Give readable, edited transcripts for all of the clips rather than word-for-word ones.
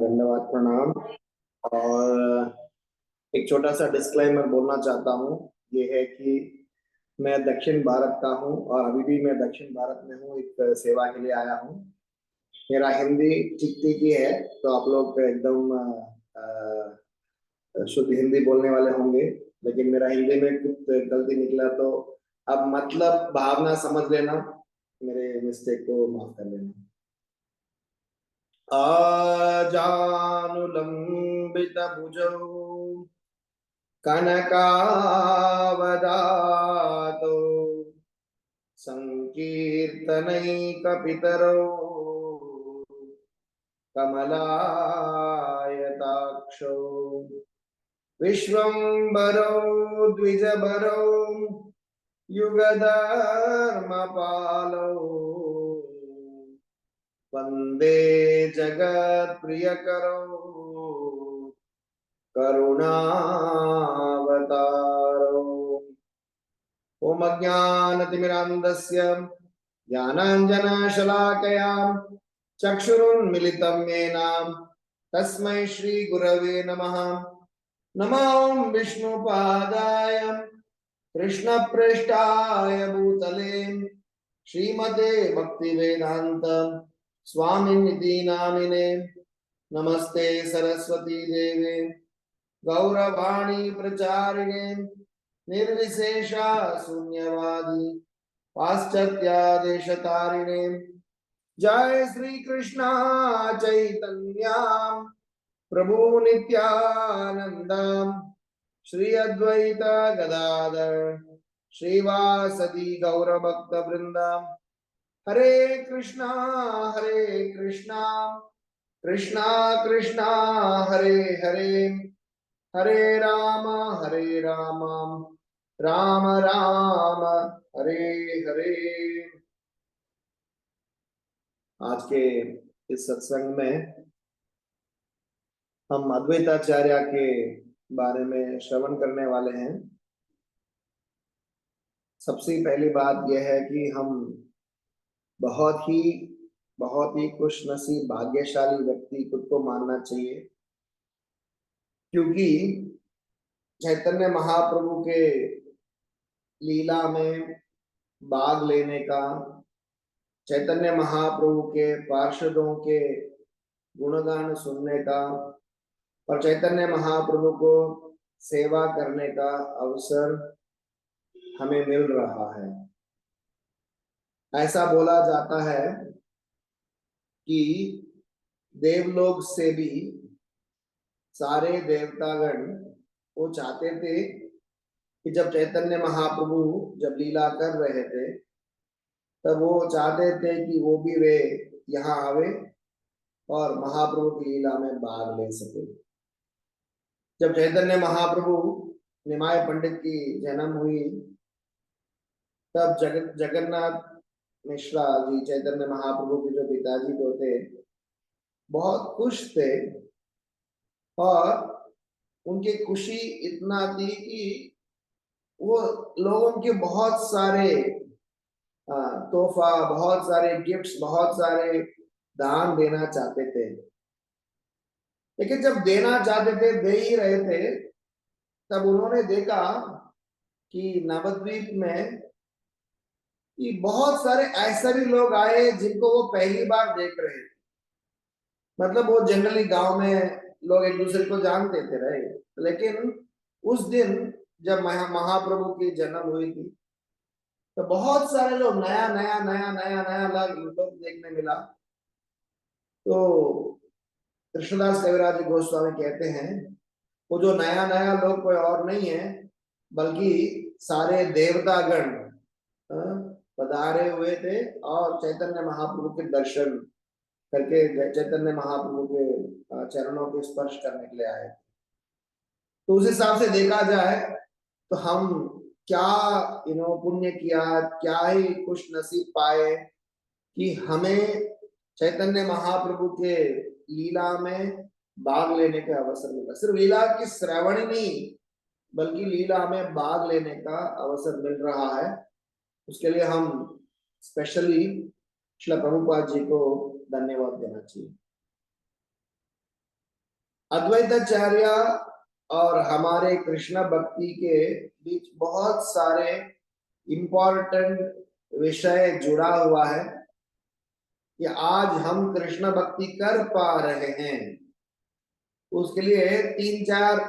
धन्यवाद, प्रणाम। और एक छोटा सा डिस्क्लेमर बोलना चाहता हूँ। ये है कि मैं दक्षिण भारत का हूँ और अभी भी मैं दक्षिण भारत में हूँ, एक सेवा के लिए आया हूँ। मेरा हिंदी ठीक ठीक ही है, तो आप लोग एकदम शुद्ध हिंदी बोलने वाले होंगे, लेकिन मेरा हिंदी में कुछ गलती निकला तो अब मतलब भावना समझ लेना, मेरे मिस्टेक को माफ कर लेना। आजानुलंबित भुजौ कनकावदातो संकीर्तनैकपितरो कमलायताक्षौ विश्वम्भरो द्विजभरो युगधर्मपालो वंदे जगत्प्रियकरो करुणावतारो। ओम अज्ञानतिमिरान्धस्य ज्ञानाञ्जनशलाकया चक्षुरुन्मिलितं येन तस्मै श्रीगुरवे नमः। नमो विष्णुपादाय कृष्णप्रेष्ठाय भूतले श्रीमते भक्तिवेदांत स्वामिनिधि नामिने। नमस्ते सरस्वती देवे गौरवाणी प्रचारिणे निर्विशेषा शून्यवादी पाश्चात्यादेशतारिणे। जय श्री कृष्णा चैतन्या प्रभु नित्यानंद श्री अद्वैत गदाधर श्रीवासदि गौरभक्त वृंद। हरे कृष्णा कृष्णा कृष्णा हरे हरे, हरे राम राम राम हरे हरे। आज के इस सत्संग में हम अद्वैताचार्य के बारे में श्रवण करने वाले हैं। सबसे पहली बात यह है कि हम बहुत ही खुशनसीब भाग्यशाली व्यक्ति खुद को मानना चाहिए, क्योंकि चैतन्य महाप्रभु के लीला में भाग लेने का, चैतन्य महाप्रभु के पार्षदों के गुणगान सुनने का और चैतन्य महाप्रभु को सेवा करने का अवसर हमें मिल रहा है। ऐसा बोला जाता है कि देवलोक से भी सारे देवतागण वो चाहते थे कि जब चैतन्य महाप्रभु जब लीला कर रहे थे तब वो चाहते थे कि वो भी वे यहाँ आवे और महाप्रभु की लीला में भाग ले सके। जब चैतन्य महाप्रभु निमाय पंडित की जन्म हुई तब जगन्नाथ मिश्रा जी, चैतन्य महाप्रभु के जो पिताजी जो थे, बहुत खुश थे और उनकी खुशी इतना थी कि वो लोगों के बहुत सारे तोहफा, बहुत सारे गिफ्ट्स, बहुत सारे दान देना चाहते थे। लेकिन जब देना चाहते थे, दे ही रहे थे, तब उन्होंने देखा कि नवद्वीप में कि बहुत सारे ऐसे भी लोग आए जिनको वो पहली बार देख रहे थे। मतलब वो जनरली गांव में लोग एक दूसरे को जानते थे रहे, लेकिन उस दिन जब महाप्रभु की जन्म हुई थी तो बहुत सारे लोग नया लोग देखने मिला। तो कृष्णदास कविराज गोस्वामी कहते हैं वो जो नया लोग कोई और नहीं है बल्कि सारे देवतागण पधारे हुए थे और चैतन्य महाप्रभु के दर्शन करके चैतन्य महाप्रभु के चरणों को स्पर्श करने के लिए आए। तो उस हिसाब से देखा जाए तो हम क्या पुण्य किया, क्या ही खुश नसीब पाए कि हमें चैतन्य महाप्रभु के लीला में भाग लेने का अवसर मिला। सिर्फ लीला की श्रवण ही नहीं बल्कि लीला में भाग लेने का अवसर मिल रहा है। उसके लिए हम स्पेशली श्रील प्रभुपाद जी को धन्यवाद देना चाहिए। अद्वैताचार्य और हमारे कृष्ण भक्ति के बीच बहुत सारे इम्पोर्टेंट विषय जुड़ा हुआ है कि आज हम कृष्ण भक्ति कर पा रहे हैं। उसके लिए 3-4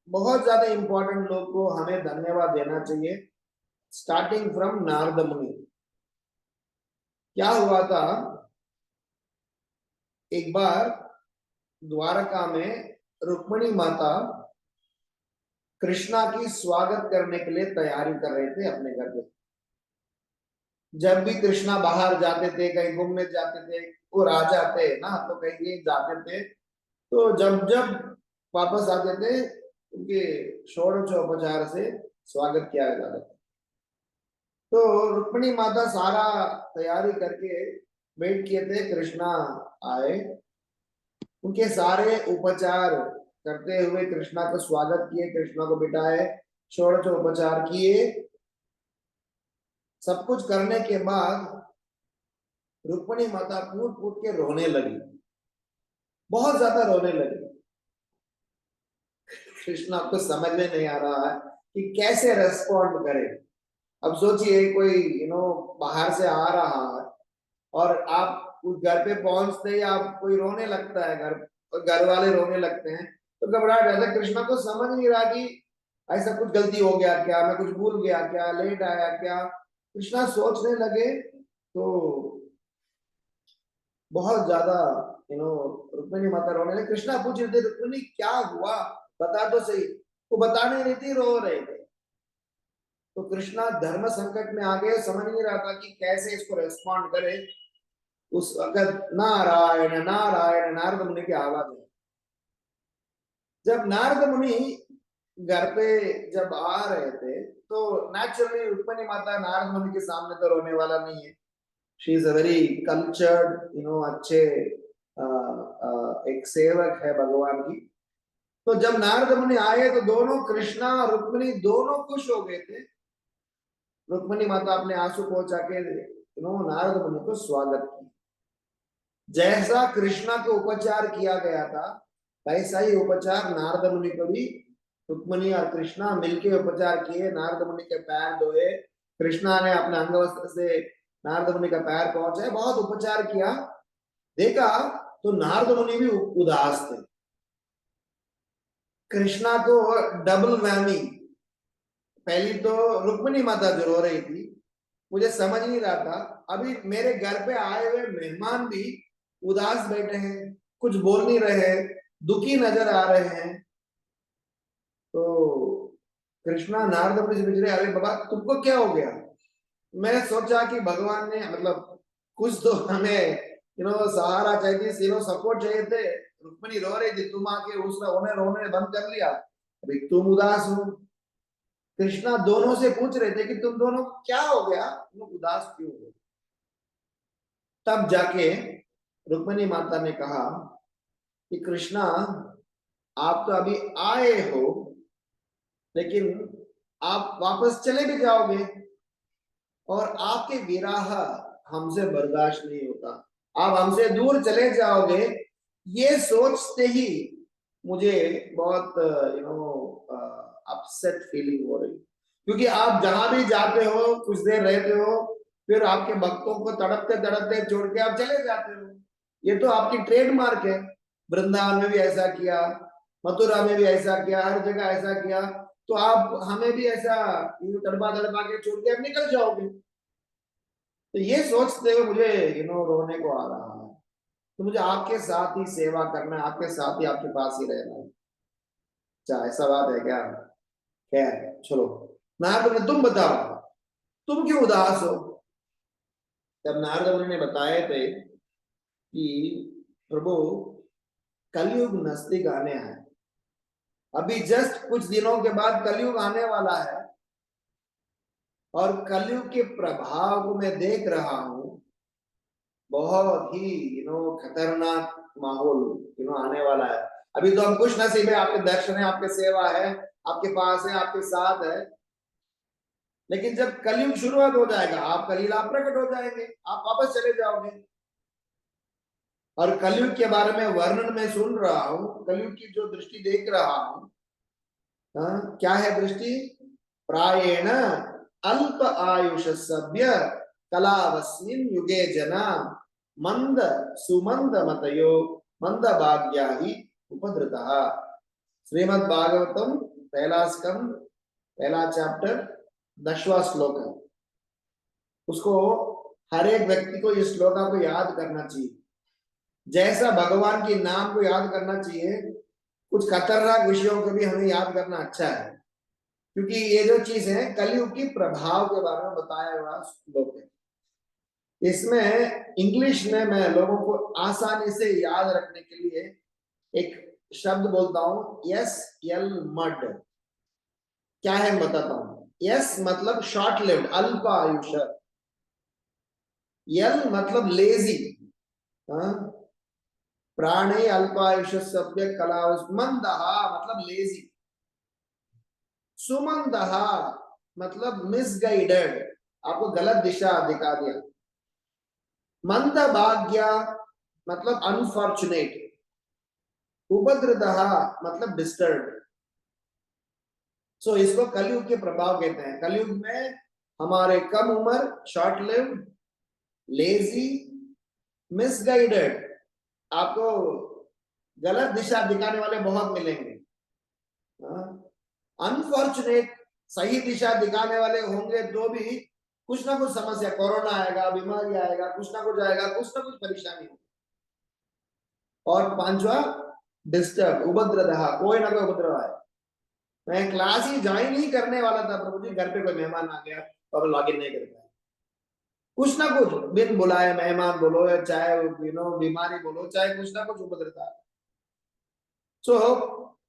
बहुत ज्यादा इंपॉर्टेंट लोग को हमें धन्यवाद देना चाहिए, स्टार्टिंग फ्रॉम नारद मुनि। क्या हुआ था, एक बार द्वारका में रुक्मिणी माता कृष्णा की स्वागत करने के लिए तैयारी कर रहे थे अपने घर पे। जब भी कृष्णा बाहर जाते थे, कहीं घूमने जाते थे, वो राजा थे ना, तो कहीं जाते थे, तो जब जब वापस आते थे उनके षोडशोपचार से स्वागत किया जाता था। तो रुक्मिणी माता सारा तैयारी करके वेट किए थे, कृष्णा आए, उनके सारे उपचार करते हुए कृष्णा का स्वागत किए, कृष्णा को बिठाए, षोडशोपचार किए। सब कुछ करने के बाद रुक्मिणी माता फूट फूट के रोने लगी, बहुत ज्यादा रोने लगी। कृष्णा को समझ में नहीं आ रहा है कि कैसे रेस्पॉन्ड करे। अब सोचिए कोई बाहर से आ रहा है और आप उस घर पे पहुंचते ही आप कोई रोने लगता है, घर वाले रोने लगते हैं, तो घबराहट जाता है। कृष्णा को समझ नहीं रहा कि ऐसा कुछ गलती हो गया क्या, मैं कुछ भूल गया क्या, लेट आया क्या। कृष्णा सोचने लगे तो बहुत ज्यादा रुक्मिणी माता रोने लगी। कृष्णा पूछ रहे थे, रुक्मिणी क्या हुआ, बता तो सही। वो बताने नहीं थी, रो रहे थे। तो कृष्णा धर्म संकट में आ गए, समझ नहीं रहा था कि कैसे इसको रेस्पॉन्ड करे। उस वक्त नारायण नारायण नारद मुनि की आवाज है। जब नारद मुनि घर पे जब आ रहे थे तो नेचुरली रुक्मिणी माता नारद मुनि के सामने तो रोने वाला नहीं है। She is a very cultured, अच्छे एक सेवक है भगवान की। तो जब नारद मुनि आए तो दोनों कृष्णा और रुक्मिणी दोनों खुश हो गए थे। रुक्मिणी माता अपने आंसू पहुंचा के नारद मुनि को स्वागत किया। जैसा कृष्णा को उपचार किया गया था वैसा ही उपचार नारद मुनि को भी रुक्मिणी और कृष्णा मिलके उपचार किए। नारद मुनि के पैर धोए, कृष्णा ने अपने अंगवस्त्र से नारद मुनि का पैर पहुंचाए, बहुत उपचार किया। देखा तो नारद मुनि भी उदास थे। कृष्णा को डबल वैमी, पहली तो रुक्मिणी माता जो रो रही थी, मुझे समझ नहीं रहा था, अभी मेरे घर पे आए हुए मेहमान भी उदास बैठे हैं, कुछ बोल नहीं रहे हैं, दुखी नजर आ रहे हैं। तो कृष्णा नारद मुनि से पूछ रहे, अरे बाबा तुमको क्या हो गया। मैंने सोचा कि भगवान ने मतलब कुछ तो हमें सहारा चाहिए, सपोर्ट चाहिए थे। रुक्मिणी रो रही थी, तुम आके उन्हें रोने बंद कर लिया, अभी तुम उदास हो। कृष्णा दोनों से पूछ रहे थे कि तुम दोनों क्या हो गया, तुम उदास क्यों हो। तब जाके रुक्मिणी माता ने कहा कि कृष्णा आप तो अभी आए हो, लेकिन आप वापस चले भी जाओगे और आपके विरह हमसे बर्दाश्त नहीं होता, आप हमसे दूर चले जाओगे। ये सोचते ही मुझे बहुत अपसेट फीलिंग हो रही, क्योंकि आप जहां भी जाते हो कुछ देर रहते हो, फिर आपके भक्तों को तड़पते तड़पते छोड़ के आप चले जाते हो। ये तो आपकी ट्रेडमार्क है। वृंदावन में भी ऐसा किया, मथुरा में भी ऐसा किया, हर जगह ऐसा किया। तो आप हमें भी ऐसा तड़पा तड़पा के छोड़ के आप निकल जाओगे। तो ये सोचते हुए मुझे रोने को आ रहा है। तो मुझे आपके साथ ही सेवा करना है, आपके साथ ही आपके पास ही रहना है। अच्छा ऐसा बात है क्या। खैर चलो, नारद मुनि तुम बताओ, तुम क्यों उदास हो। तब नारद मुनि ने बताए थे कि प्रभु कलयुग नजदीक आने है, अभी जस्ट कुछ दिनों के बाद कलयुग आने वाला है और कलयुग के प्रभाव को मैं देख रहा हूं। बहुत ही खतरनाक माहौल आने वाला है। अभी तो हम खुश नसीब है, आपके दर्शन है, आपके सेवा है, आपके पास है, आपके साथ है। लेकिन जब कलयुग शुरुआत हो जाएगा, आपका लीला प्रकट हो जाएंगे, आप वापस चले जाओगे। और कलयुग के बारे में वर्णन में सुन रहा हूं, कलयुग की जो दृष्टि देख रहा हूं, क्या है दृष्टि? प्रायेण अल्प आयुष सभ्य कलावस्मिन युगे जना मंद सुमंद मतयो मंद भाग्या ही उपद्रतः। श्रीमद् भागवतम पहला स्कंद पहला चैप्टर 10वां श्लोक है। उसको हर एक व्यक्ति को इस श्लोका को याद करना चाहिए, जैसा भगवान के नाम को याद करना चाहिए। कुछ खतरनाक विषयों को भी हमें याद करना अच्छा है, क्योंकि ये जो चीज है कलयुग की प्रभाव के बारे में बताया हुआ श्लोक है। इसमें इंग्लिश में मैं लोगों को आसानी से याद रखने के लिए एक शब्द बोलता हूं, यस यल मड। क्या है बताता हूं। यस मतलब शॉर्ट लिव्ड, अल्प आयुष। यल मतलब लेजी, प्राणे अल्पायुष सभ्य कला। मंदहा मतलब लेजी। सुमंदहा मतलब मिसगाइडेड, आपको गलत दिशा दिखा दिया। मंद भाग्य मतलब अनफॉर्चुनेट। उपद्रदहा मतलब डिस्टर्ब। सो इसको कलयुग के प्रभाव कहते हैं। कलयुग में हमारे कम उम्र, शॉर्ट लिव्ड, लेजी, मिसगाइडेड, आपको गलत दिशा दिखाने वाले बहुत मिलेंगे। अनफॉर्चुनेट, सही दिशा दिखाने वाले होंगे तो भी कुछ ना कुछ समस्या, कोरोना आएगा, बीमारी आएगा, कुछ ना कुछ परेशानी होगी। और पांचवा डिस्टर्ब, उपद्रव, कोई ना कोई उपद्रव आए। मैं क्लास ही ज्वाइन ही करने वाला था, प्रभु जी घर पे कोई मेहमान आ गया और लॉग इन नहीं कर पाया। कुछ ना कुछ बिन बुलाए मेहमान बोलो, या चाहे बीमारी बोलो, चाहे कुछ ना कुछ उपद्रव। सो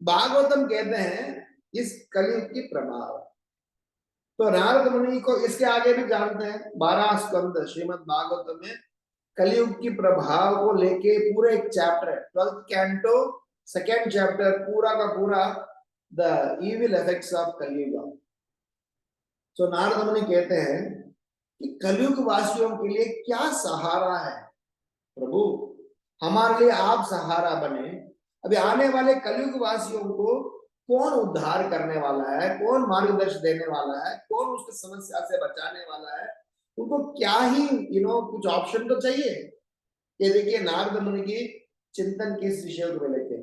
भागवतम कहते हैं इस कलयुग की प्रभाव। तो नारद मुनि को इसके आगे भी जानते हैं। 12 स्कंद श्रीमद् भागवतम में कलयुग की प्रभाव को लेके पूरे एक चैप्टर है। 12th कैंटो 2nd चैप्टर पूरा का पूरा द इविल इफेक्ट्स ऑफ कलयुग। तो नारद मुनि कहते हैं कि कलयुग वासियों के लिए क्या सहारा है प्रभु, हमारे लिए आप सहारा बने। अभी आने वाले कलयुग वासियों को कौन उद्धार करने वाला है, कौन मार्गदर्शन देने वाला है, कौन उसकी समस्या से बचाने वाला है, उनको क्या ही कुछ ऑप्शन तो चाहिए। ये देखिए नारद मुनि की चिंतन किस विषय को लेके।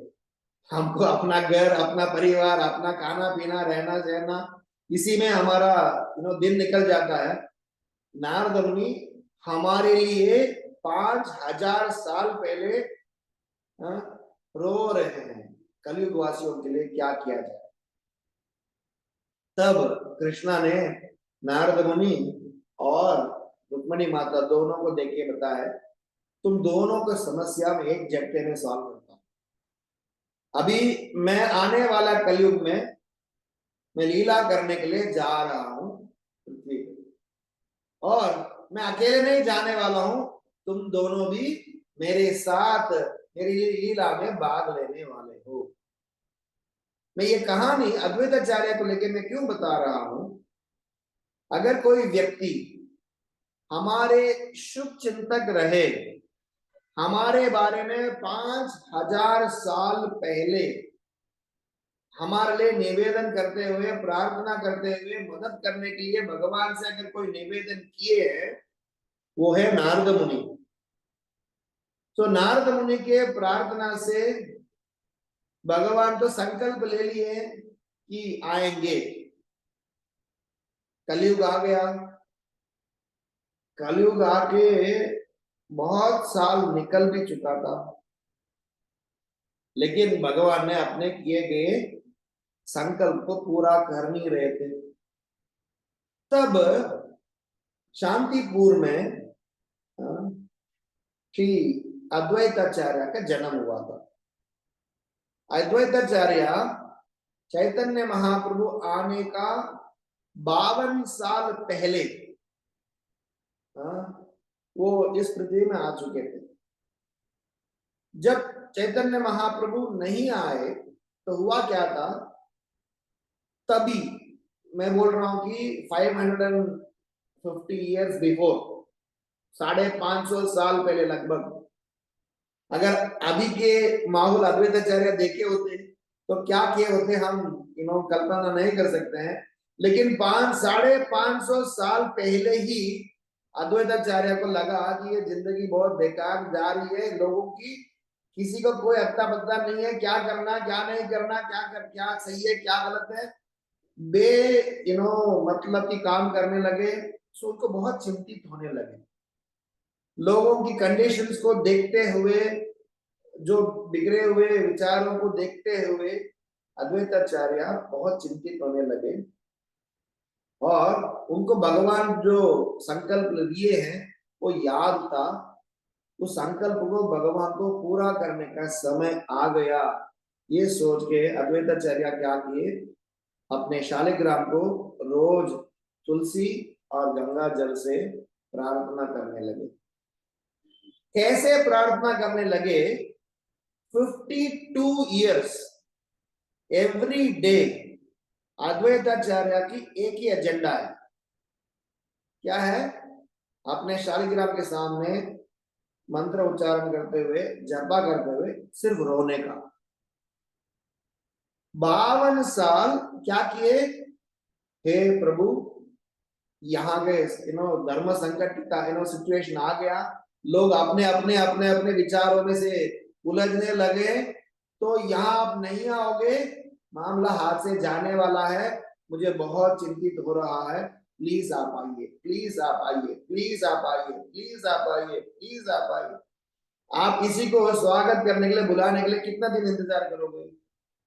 हमको अपना घर, अपना परिवार, अपना खाना पीना, रहना सहना, इसी में हमारा दिन निकल जाता है। नारद मुनि हमारे लिए 5000 साल पहले रो रहे हैं कलयुग वासियों के लिए क्या किया जाए। तब कृष्णा ने नारद मुनि और रुक्मणी माता दोनों को देख के बताया, तुम दोनों को समस्या में एक झटके में सॉल्व करता हूं। अभी मैं आने वाला कलयुग में मैं लीला करने के लिए जा रहा हूं पृथ्वी पे, और मैं अकेले नहीं जाने वाला हूं, तुम दोनों भी मेरे साथ मेरी लीला में भाग लेने वाले हो। मैं ये कहानी अद्वैताचार्य को लेकर मैं क्यों बता रहा हूं? अगर कोई व्यक्ति हमारे शुभ चिंतक रहे, हमारे बारे में 5000 साल पहले हमारे लिए निवेदन करते हुए, प्रार्थना करते हुए, मदद करने के लिए भगवान से अगर कोई निवेदन किए है, वो है नारद मुनि। तो नारद मुनि के प्रार्थना से भगवान तो संकल्प ले लिए कि आएंगे। कलयुग आ गया। कलयुग आके बहुत साल निकल भी चुका था, लेकिन भगवान ने अपने किए गए संकल्प को पूरा कर नहीं रहे थे। तब शांतिपुर में श्री अद्वैताचार्य का जन्म हुआ था। अद्वैताचार्य चैतन्य महाप्रभु आने का 52 साल पहले वो इस पृथ्वी में आ चुके थे। जब चैतन्य महाप्रभु नहीं आए तो हुआ क्या था? तभी मैं बोल रहा हूं कि 550 इयर्स बिफोर, 550 साल पहले लगभग, अगर अभी के माहौल अद्वैताचार्य देखे होते तो क्या किए होते हम कल्पना नहीं कर सकते हैं। लेकिन 500-550 साल पहले ही अद्वैताचार्य को लगा कि ये जिंदगी बहुत बेकार जा रही है, लोगों की किसी को कोई अत्ता पत्ता नहीं है, क्या करना क्या नहीं करना, क्या सही है क्या गलत है, बे मतलब की काम करने लगे। सो उनको बहुत चिंतित होने लगे। लोगों की कंडीशंस को देखते हुए, जो बिगड़े हुए विचारों को देखते हुए अद्वैताचार्य बहुत चिंतित होने लगे और उनको भगवान जो संकल्प लिए हैं वो याद था। उस संकल्प को भगवान को पूरा करने का समय आ गया, ये सोच के अद्वैताचार्य क्या किए, अपने शालिग्राम को रोज तुलसी और गंगा जल से प्रार्थना करने लगे। कैसे प्रार्थना करने लगे? 52 years एवरी डे अद्वैताचार्य की एक ही एजेंडा है। क्या है? अपने शालिग्राम के सामने मंत्र उच्चारण करते हुए, जपा करते हुए सिर्फ रोने का। 52 साल क्या किए? हे प्रभु, यहाँ के धर्म संकट का सिचुएशन आ गया, लोग अपने अपने अपने अपने विचारों में से उलझने लगे, तो यहाँ आप नहीं आओगे, मामला हाथ से जाने वाला है, मुझे बहुत चिंतित हो रहा है, प्लीज आप आइए, प्लीज आप आइए, प्लीज आप आइए, प्लीज आप आइए, प्लीज आप आइए। आप किसी को स्वागत करने के लिए, बुलाने के लिए कितना दिन इंतजार करोगे?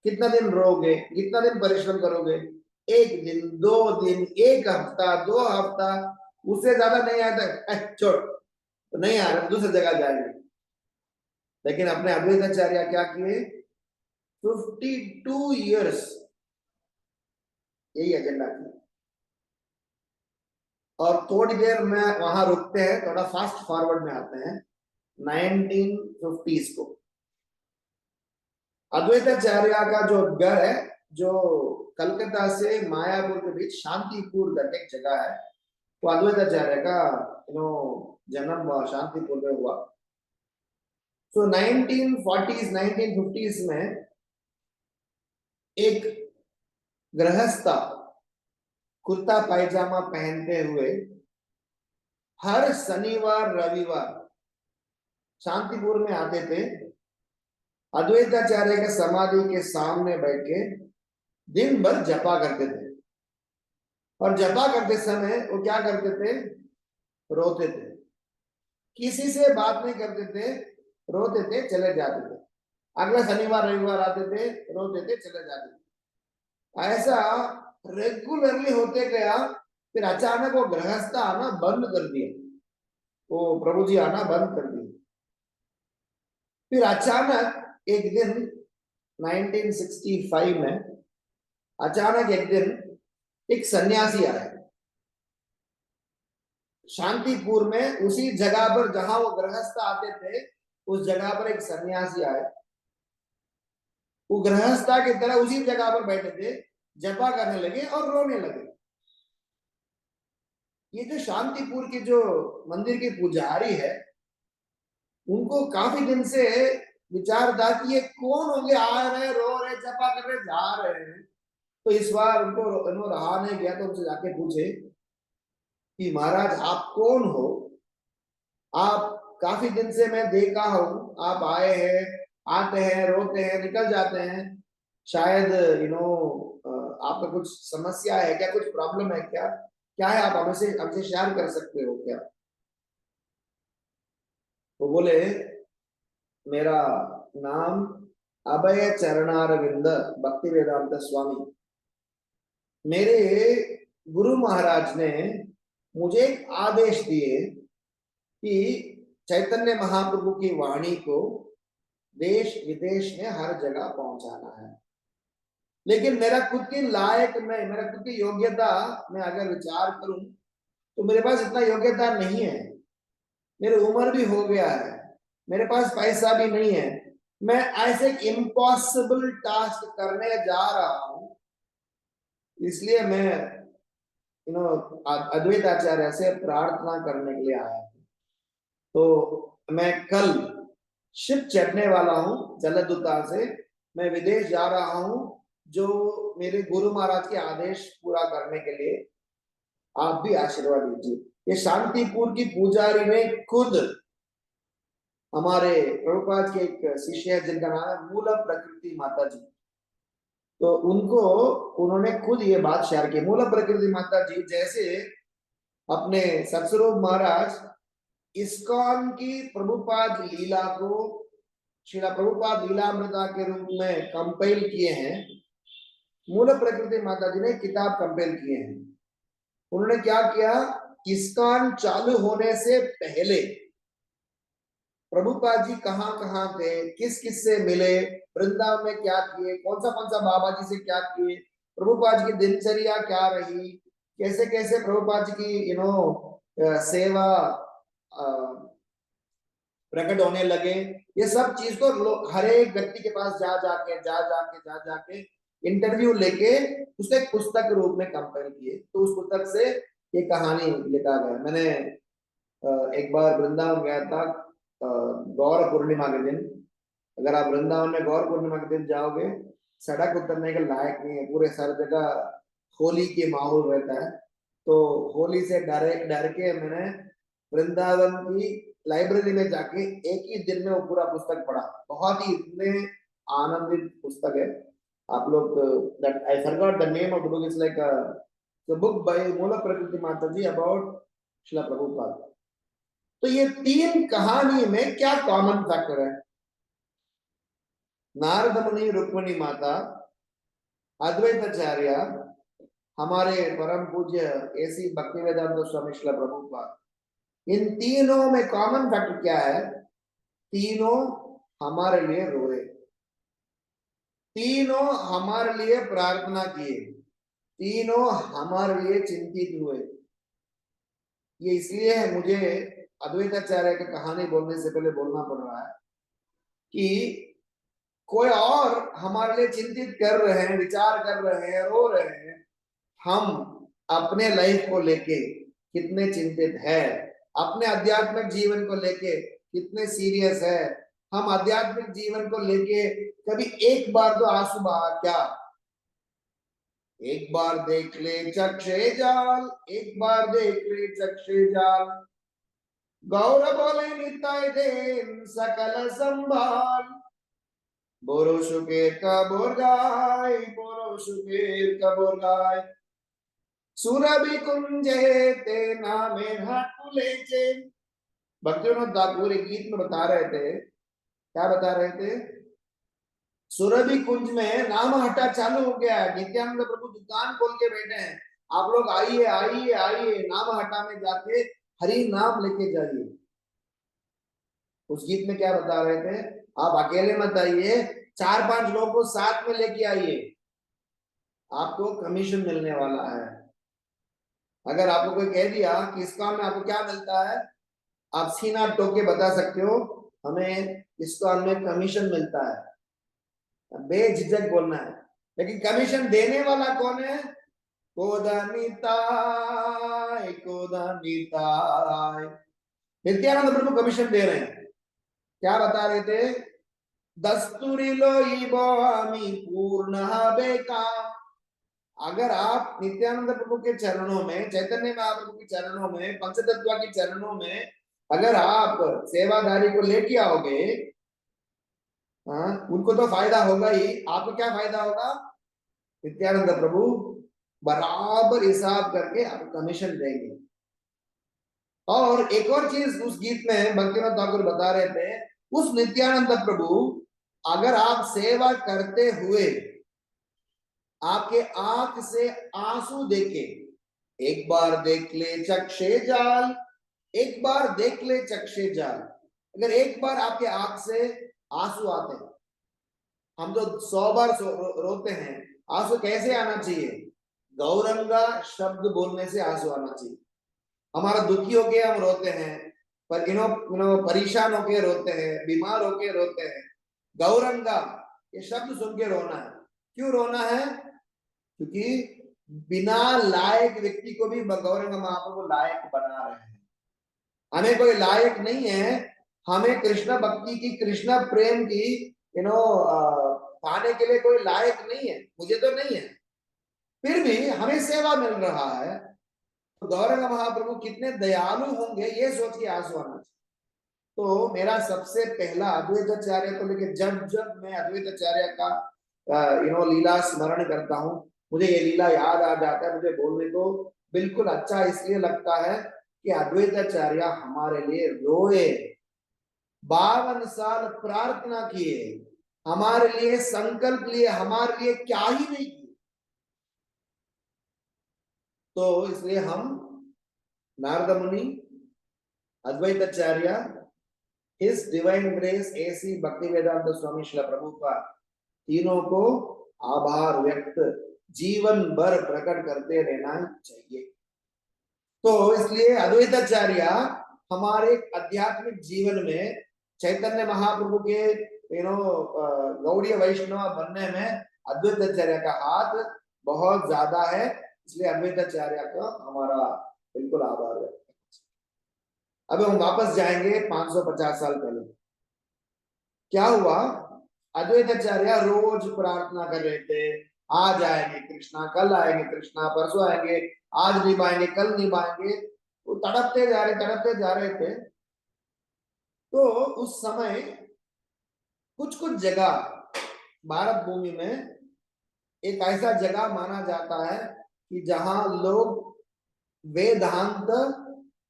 कितना दिन रोगे? कितना दिन परिश्रम करोगे? एक दिन, 2 दिन, एक हफ्ता, 2 हफ्ता, उससे ज्यादा नहीं आता, छोड़, तो नहीं आ रहा, दूसरी जगह जाएंगे। लेकिन अपने अद्वैताचार्य क्या किए? 52 years यही एजेंडा किया। और थोड़ी देर में वहां रुकते हैं, थोड़ा फास्ट फॉरवर्ड में आते हैं 1950s को। अद्वैताचार्य का जो घर है, जो कलकत्ता से मायापुर के बीच शांतिपुर करके एक जगह है, वो अद्वैताचार्य का जन्म शांतिपुर में हुआ। तो 1940s 1950s में एक गृहस्थ कुर्ता पायजामा पहनते हुए हर शनिवार रविवार शांतिपुर में आते थे, अद्वैताचार्य के समाधि के सामने बैठ के दिन भर जपा करते थे। और जपा करते समय वो क्या करते थे? रोते थे। किसी से बात नहीं करते थे, रोते थे, चले जाते थे। अगला शनिवार रविवार आते थे, रोते थे, चले जाते थे। ऐसा रेगुलरली होते गया। फिर अचानक वो गृहस्थ आना बंद कर दिया, वो प्रभु जी आना बंद कर दिया। फिर अचानक एक दिन 1965 में अचानक एक दिन एक सन्यासी आया शांतिपुर में। उसी जगह पर जहां वो गृहस्थ आते थे, उस जगह पर एक सन्यासी आए। वो गृहस्था की तरह उसी जगह पर बैठे थे, जपा करने लगे और रोने लगे। ये जो शांतिपुर के जो मंदिर के पुजारी है, उनको काफी दिन से विचार था कि ये कौन होंगे, आ रहे, रो रहे, जपा कर रहे, जा रहे हैं। तो इस बार उनको रहा नहीं गया, तो उनसे जाके पूछे कि महाराज आप कौन हो? आप काफी दिन से मैं देखा हूं, आप आए हैं, आते हैं, रोते हैं, निकल जाते हैं, शायद आपका कुछ समस्या है क्या, कुछ प्रॉब्लम है क्या, क्या है, आप हमसे शेयर कर सकते हो क्या? वो बोले मेरा नाम अभय चरणारविंद भक्ति वेदांत स्वामी। मेरे गुरु महाराज ने मुझे एक आदेश दिए कि चैतन्य महाप्रभु की वाणी को देश विदेश में हर जगह पहुंचाना है। लेकिन मेरा खुद की लायक में, मेरा खुद की योग्यता में अगर विचार करूं तो मेरे पास इतना योग्यता नहीं है। मेरी उम्र भी हो गया है, मेरे पास पैसा भी नहीं है। मैं ऐसे इम्पॉसिबल टास्क करने जा रहा हूं, इसलिए मैं अद्वैताचार्य से प्रार्थना करने के लिए आया हूं। तो मैं कल शिप चढ़ने वाला हूँ जलदूता से, मैं विदेश जा रहा हूँ जो मेरे गुरु महाराज के आदेश पूरा करने के लिए, आप भी आशीर्वाद दीजिए। ये शांतिपुर की पुजारी ने खुद, हमारे प्रभुपाद के एक शिष्य है जिनका नाम है मूल प्रकृति माता जी, तो उनको, उन्होंने खुद ये बात शेयर की। मूल प्रकृति माता जी जैसे अपने सत्स्वरूप महाराज इस्कॉन की प्रभुपाद लीला को श्रीला प्रभुपाद लीलामृता के रूप में कंपाइल किए हैं, मूल प्रकृति माता जी ने किताब कंपाइल किए हैं। उन्होंने क्या किया, इस्कॉन चालू होने से पहले प्रभुपाद जी कहाँ कहाँ थे, किस किस से मिले, वृंदावन में क्या किए, कौन सा बाबा जी से क्या किए, प्रभुपाद जी की दिनचर्या क्या रही, कैसे कैसे प्रभुपाद जी की सेवा प्रकट होने लगे, ये सब चीज को हर एक व्यक्ति के पास जा जाके इंटरव्यू लेके उसको एक पुस्तक रूप में कंपाइल किए। तो उस पुस्तक से ये कहानी लिखा गया। मैंने एक बार वृंदावन गया था गौर पूर्णिमा के दिन। अगर आप वृंदावन में गौर पूर्णिमा के दिन जाओगे, सड़क उतरने के लायक नहीं है, पूरे सर जगह होली के माहौल रहता है। तो होली से डर के मैंने वृंदावन की लाइब्रेरी में जाके एक ही दिन में वो पूरा पुस्तक पढ़ा। बहुत ही इतने आनंदित पुस्तक है। आप लोग, that I forgot the name of the book, it's like the book by मूल प्रकृति माता जी अबाउट श्रीला प्रभुपाद। तो ये तीन कहानी में क्या कॉमन फैक्टर है? नारद मुनि, रुक्मिणी माता, अद्वैताचार्य, हमारे परम पूज्य एसी भक्तिवेदांत स्वामी श्रीला प्रभुपाद, इन तीनों में कॉमन फैक्टर क्या है? तीनों हमारे लिए रोए, तीनों हमारे लिए प्रार्थना किए, तीनों हमारे लिए चिंतित हुए। ये इसलिए है, मुझे अद्वैताचार्य की कहानी बोलने से पहले बोलना पड़ रहा है कि कोई और हमारे लिए चिंतित कर रहे हैं, विचार कर रहे हैं, रो रहे हैं, हम अपने लाइफ को लेके कितने चिंतित है, अपने आध्यात्मिक जीवन को लेके कितने सीरियस है, हम आध्यात्मिक जीवन को लेके कभी एक बार तो आंसू बहा क्या? एक बार देख ले चक्षे जाल, एक बार देख ले चक्षे जाल, गौर बोले निताय देन सकल संभाल, बोरो सुकेर का बोरगाय, बोरो सुकेर का बोरगाय, सुरभि कुंजे ते नामे हाकुले चे। भक्तिविनोद ठाकुर एक गीत में बता रहे थे, क्या बता रहे थे? सुरभि कुंज में नाम हटा चालू हो गया है, नित्यानंद प्रभु दुकान खोल के बैठे हैं, आप लोग आइए आइए आइए, नाम हटा में जाके हरि नाम लेके जाइए। उस गीत में क्या बता रहे थे? आप अकेले मत आइए, 4-5 लोगों को साथ में लेके आइए, आपको कमीशन मिलने वाला है। अगर आपको कोई कह दिया कि इस काम में आपको क्या मिलता है, आप सीना टोके बता सकते हो, हमें इस काम में कमीशन मिलता है, बेझिझक बोलना है। लेकिन कमीशन देने वाला कौन है? कोदानिताय कोदानिताय। नित्यानंद प्रभु कमीशन दे रहे हैं। क्या बता रहे थे? दस्तूरिलो इबोमी पूर्ण बेकाम। अगर आप नित्यानंद प्रभु के चरणों में, चैतन्य महाप्रभु के चरणों में, पंचतत्व के चरणों में अगर आप सेवादारी को लेके आओगे, उनको तो फायदा होगा ही, आपको क्या फायदा होगा? नित्यानंद प्रभु बराबर हिसाब करके आपको कमीशन देंगे। और एक और चीज उस गीत में भक्तिनाथ ठाकुर बता रहे थे, उस नित्यानंद प्रभु अगर आप सेवा करते हुए आपके आंख से आंसू देखे, एक बार देख ले चक्षे जाल, एक बार देख ले चक्षे जाल, अगर एक बार आपके आंख से आंसू आते हैं, हम तो 100 बार रोते हैं, आंसू कैसे आना चाहिए? गौरंगा शब्द बोलने से आंसू आना चाहिए। हमारा दुखी होके हम रोते हैं, पर परेशान होके रोते हैं, बीमार होके रोते हैं, गौरंगा ये शब्द सुन के रोना है। क्यों रोना है? क्योंकि बिना लायक व्यक्ति को भी गौरंगा महाप्रभु लायक बना रहे हैं। हमें कोई लायक नहीं है हमें कृष्ण भक्ति की, कृष्ण प्रेम की पाने के लिए कोई लायक नहीं है, मुझे तो नहीं है, फिर भी हमें सेवा मिल रहा है, तो गौरंग महाप्रभु कितने दयालु होंगे ये सोच के आंसू आना चाहिए। तो मेरा सबसे पहला अद्वैताचार्य को लेकर जब जब मैं अद्वैताचार्य का लीला स्मरण करता हूँ, मुझे ये लीला याद आ जाता है, मुझे बोलने को बिल्कुल अच्छा इसलिए लगता है कि अद्वैताचार्य हमारे लिए रोए, 52 साल प्रार्थना किए, हमारे लिए संकल्प लिए, हमारे लिए क्या ही नहीं किए। तो इसलिए हम Narad Muni, Advaitacharya, his divine grace AC Bhaktivedanta Swami Srila Prabhupada, तीनों को आभार व्यक्त जीवन भर प्रकट करते रहना चाहिए। तो इसलिए अद्वैताचार्य हमारे आध्यात्मिक जीवन में चैतन्य महाप्रभु के गौड़ीय वैष्णव बनने में अद्वैताचार्य का हाथ बहुत ज्यादा है, इसलिए अद्वैताचार्य का हमारा बिल्कुल आभार है। अब हम वापस जाएंगे 550 साल पहले। क्या हुआ, अद्वैताचार्य रोज प्रार्थना कर रहे थे, आज आएंगे कृष्णा, कल आएंगे कृष्णा, परसों आएंगे, आज निभाएंगे, कल निभाएंगे, वो तड़पते जा रहे थे। तो उस समय कुछ कुछ जगह भारत भूमि में एक ऐसा जगह माना जाता है कि जहां लोग वेदांत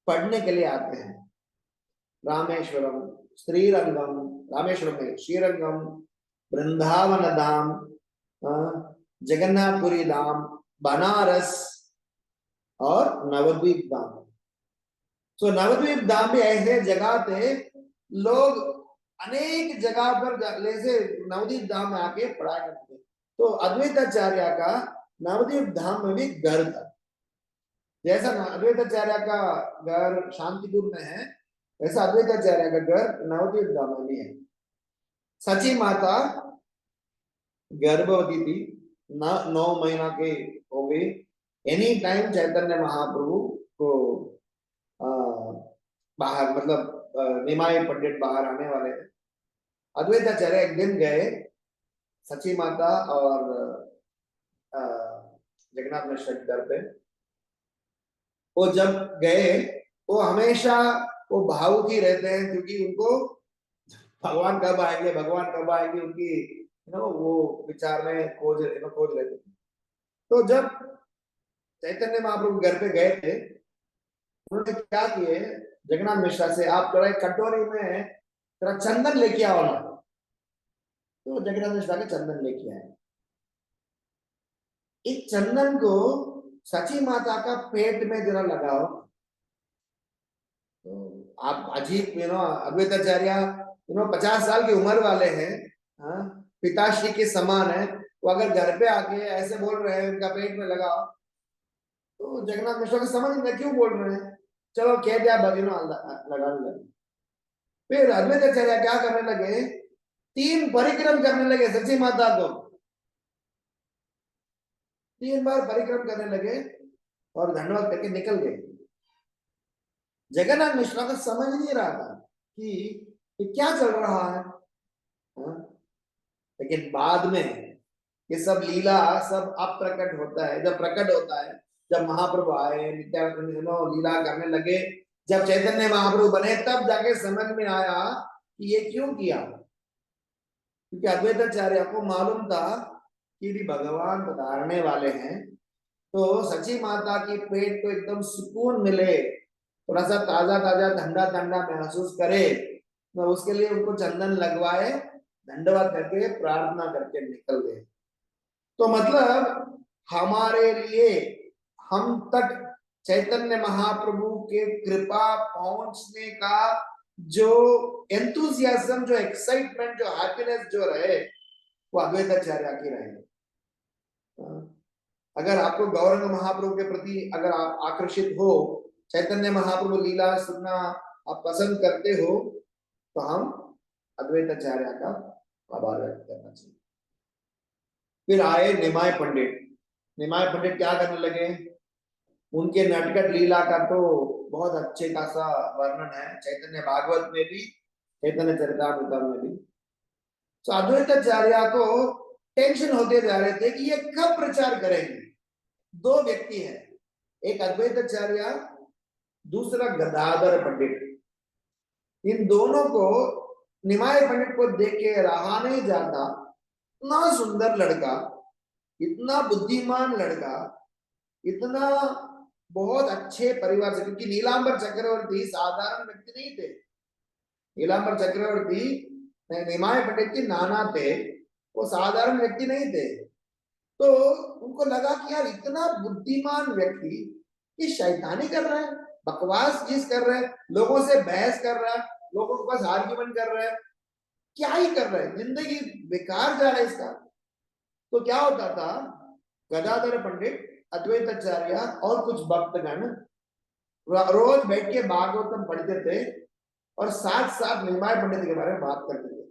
पढ़ने के लिए आते हैं। रामेश्वरम, श्रीरंगम, रामेश्वरम में श्रीरंगम, वृंदावन धाम, जगन्नाथपुरी धाम, बनारस और नवद्वीप धाम। तो नवद्वीप धाम भी ऐसे जगह थे, लोग अनेक जगह पर जैसे नवद्वीप धाम में आके पढ़ाई करते थे। तो अद्वैताचार्य का नवद्वीप धाम में भी घर था। जैसा अद्वैताचार्य का घर शांतिपुर में है, वैसा अद्वैताचार्य का घर नवद्वीप धाम में भी है। सची माता गर्भवती थी, 9 महीना के हो गई। एनी टाइम चैतन्य महाप्रभु को बाहर मतलब निमाई पंडित बाहर आने वाले थे। अद्वैताचार्य एक दिन गए सची माता और जगन्नाथ मिश्र के घर पे। वो जब गए, वो हमेशा वो भावुक ही रहते हैं, क्योंकि उनको भगवान कब आएंगे, भगवान कब आएंगे, उनकी वो विचार में खोज रहते थे। तो जब चैतन्य महाप्रभु घर पे गए थे, उन्होंने क्या किए, जगन्नाथ मिश्रा से आप थोड़ा एक कटोरी में थोड़ा चंदन लेके आओ ना। तो जगन्नाथ मिश्रा के चंदन लेके आए। इस चंदन को सची माता का पेट में जरा लगाओ। तो आप अजीब अद्वैताचार्य 50 साल की उम्र वाले हैं, पिताश्री के समान है, वो अगर घर पे आके ऐसे बोल रहे हैं उनका पेट में लगाओ, तो जगन्नाथ मिश्रा को समझ में क्यों बोल रहे हैं, चलो कह दिया लगाने लगे। फिर अद्वैताचार्य क्या करने लगे, 3 परिक्रम करने लगे सची माता को, 3 बार परिक्रम करने लगे और धन्यवाद करके निकल गए। जगन्नाथ मिश्रा को समझ नहीं रहा था कि क्या चल रहा है। लेकिन बाद में ये सब लीला सब अप्रकट होता है, जब प्रकट होता है, जब महाप्रभु आए, लीला करने लगे, जब चैतन्य महाप्रभु बने, तब जाके समझ में आया कि ये क्यों किया। क्योंकि अद्वैताचार्य को मालूम था कि भी भगवान पधारने वाले हैं, तो सची माता की पेट को एकदम सुकून मिले, थोड़ा सा ताजा ताजा ठंडा ठंडा महसूस करे, तो उसके लिए उनको चंदन लगवाए, दंडवत करके प्रार्थना करके निकल गए। तो मतलब हमारे लिए, हम तक चैतन्य महाप्रभु के कृपा पहुंचने का जो एंथुसियाज्म, जो एक्साइटमेंट, जो हैप्पीनेस जो रहे, वो अद्वैताचार्य की रहे। अगर आपको गौरंग महाप्रभु के प्रति अगर आप आकर्षित हो, चैतन्य महाप्रभु लीला सुनना आप पसंद करते हो, तो हम अद्वैताचार्य का आभार व्यक्त करना चाहिए। फिर आए निमाय पंडित। निमाय पंडित क्या करने लगे, उनके नटखट लीला का तो बहुत अच्छे खासा वर्णन है चैतन्य भागवत में भी चैतन्य चरितामृत में भी। तो अद्वैताचार्य को टेंशन होते जा रहे थे कि ये कब प्रचार करेंगे। दो व्यक्ति हैं, एक अद्वैताचार्य, दूसरा गदाधर पंडित। इन दोनों को निमाय पंडित को देख के रहा नहीं जाता। इतना सुंदर लड़का, इतना बुद्धिमान लड़का, इतना बहुत अच्छे परिवार से, क्योंकि नीलांबर चक्रवर्ती साधारण व्यक्ति नहीं थे। नीलांबर चक्रवर्ती निमाय पंडित के नाना थे, वो साधारण व्यक्ति नहीं थे। तो उनको लगा कि यार इतना बुद्धिमान व्यक्ति ये शैतानी कर रहा है, बकवास चीज कर रहा है, लोगों से बहस कर रहा है, लोगों के पास आर्ग्यूमेंट कर रहा है, क्या ही कर रहा है, जिंदगी बेकार जा रहा है इसका। तो क्या होता था, गदाधर पंडित, अद्वैताचार्य और कुछ भक्तगण रोज बैठ के भागवतम पढ़ते थे और साथ साथ निमाय पंडित के बारे में बात करते थे।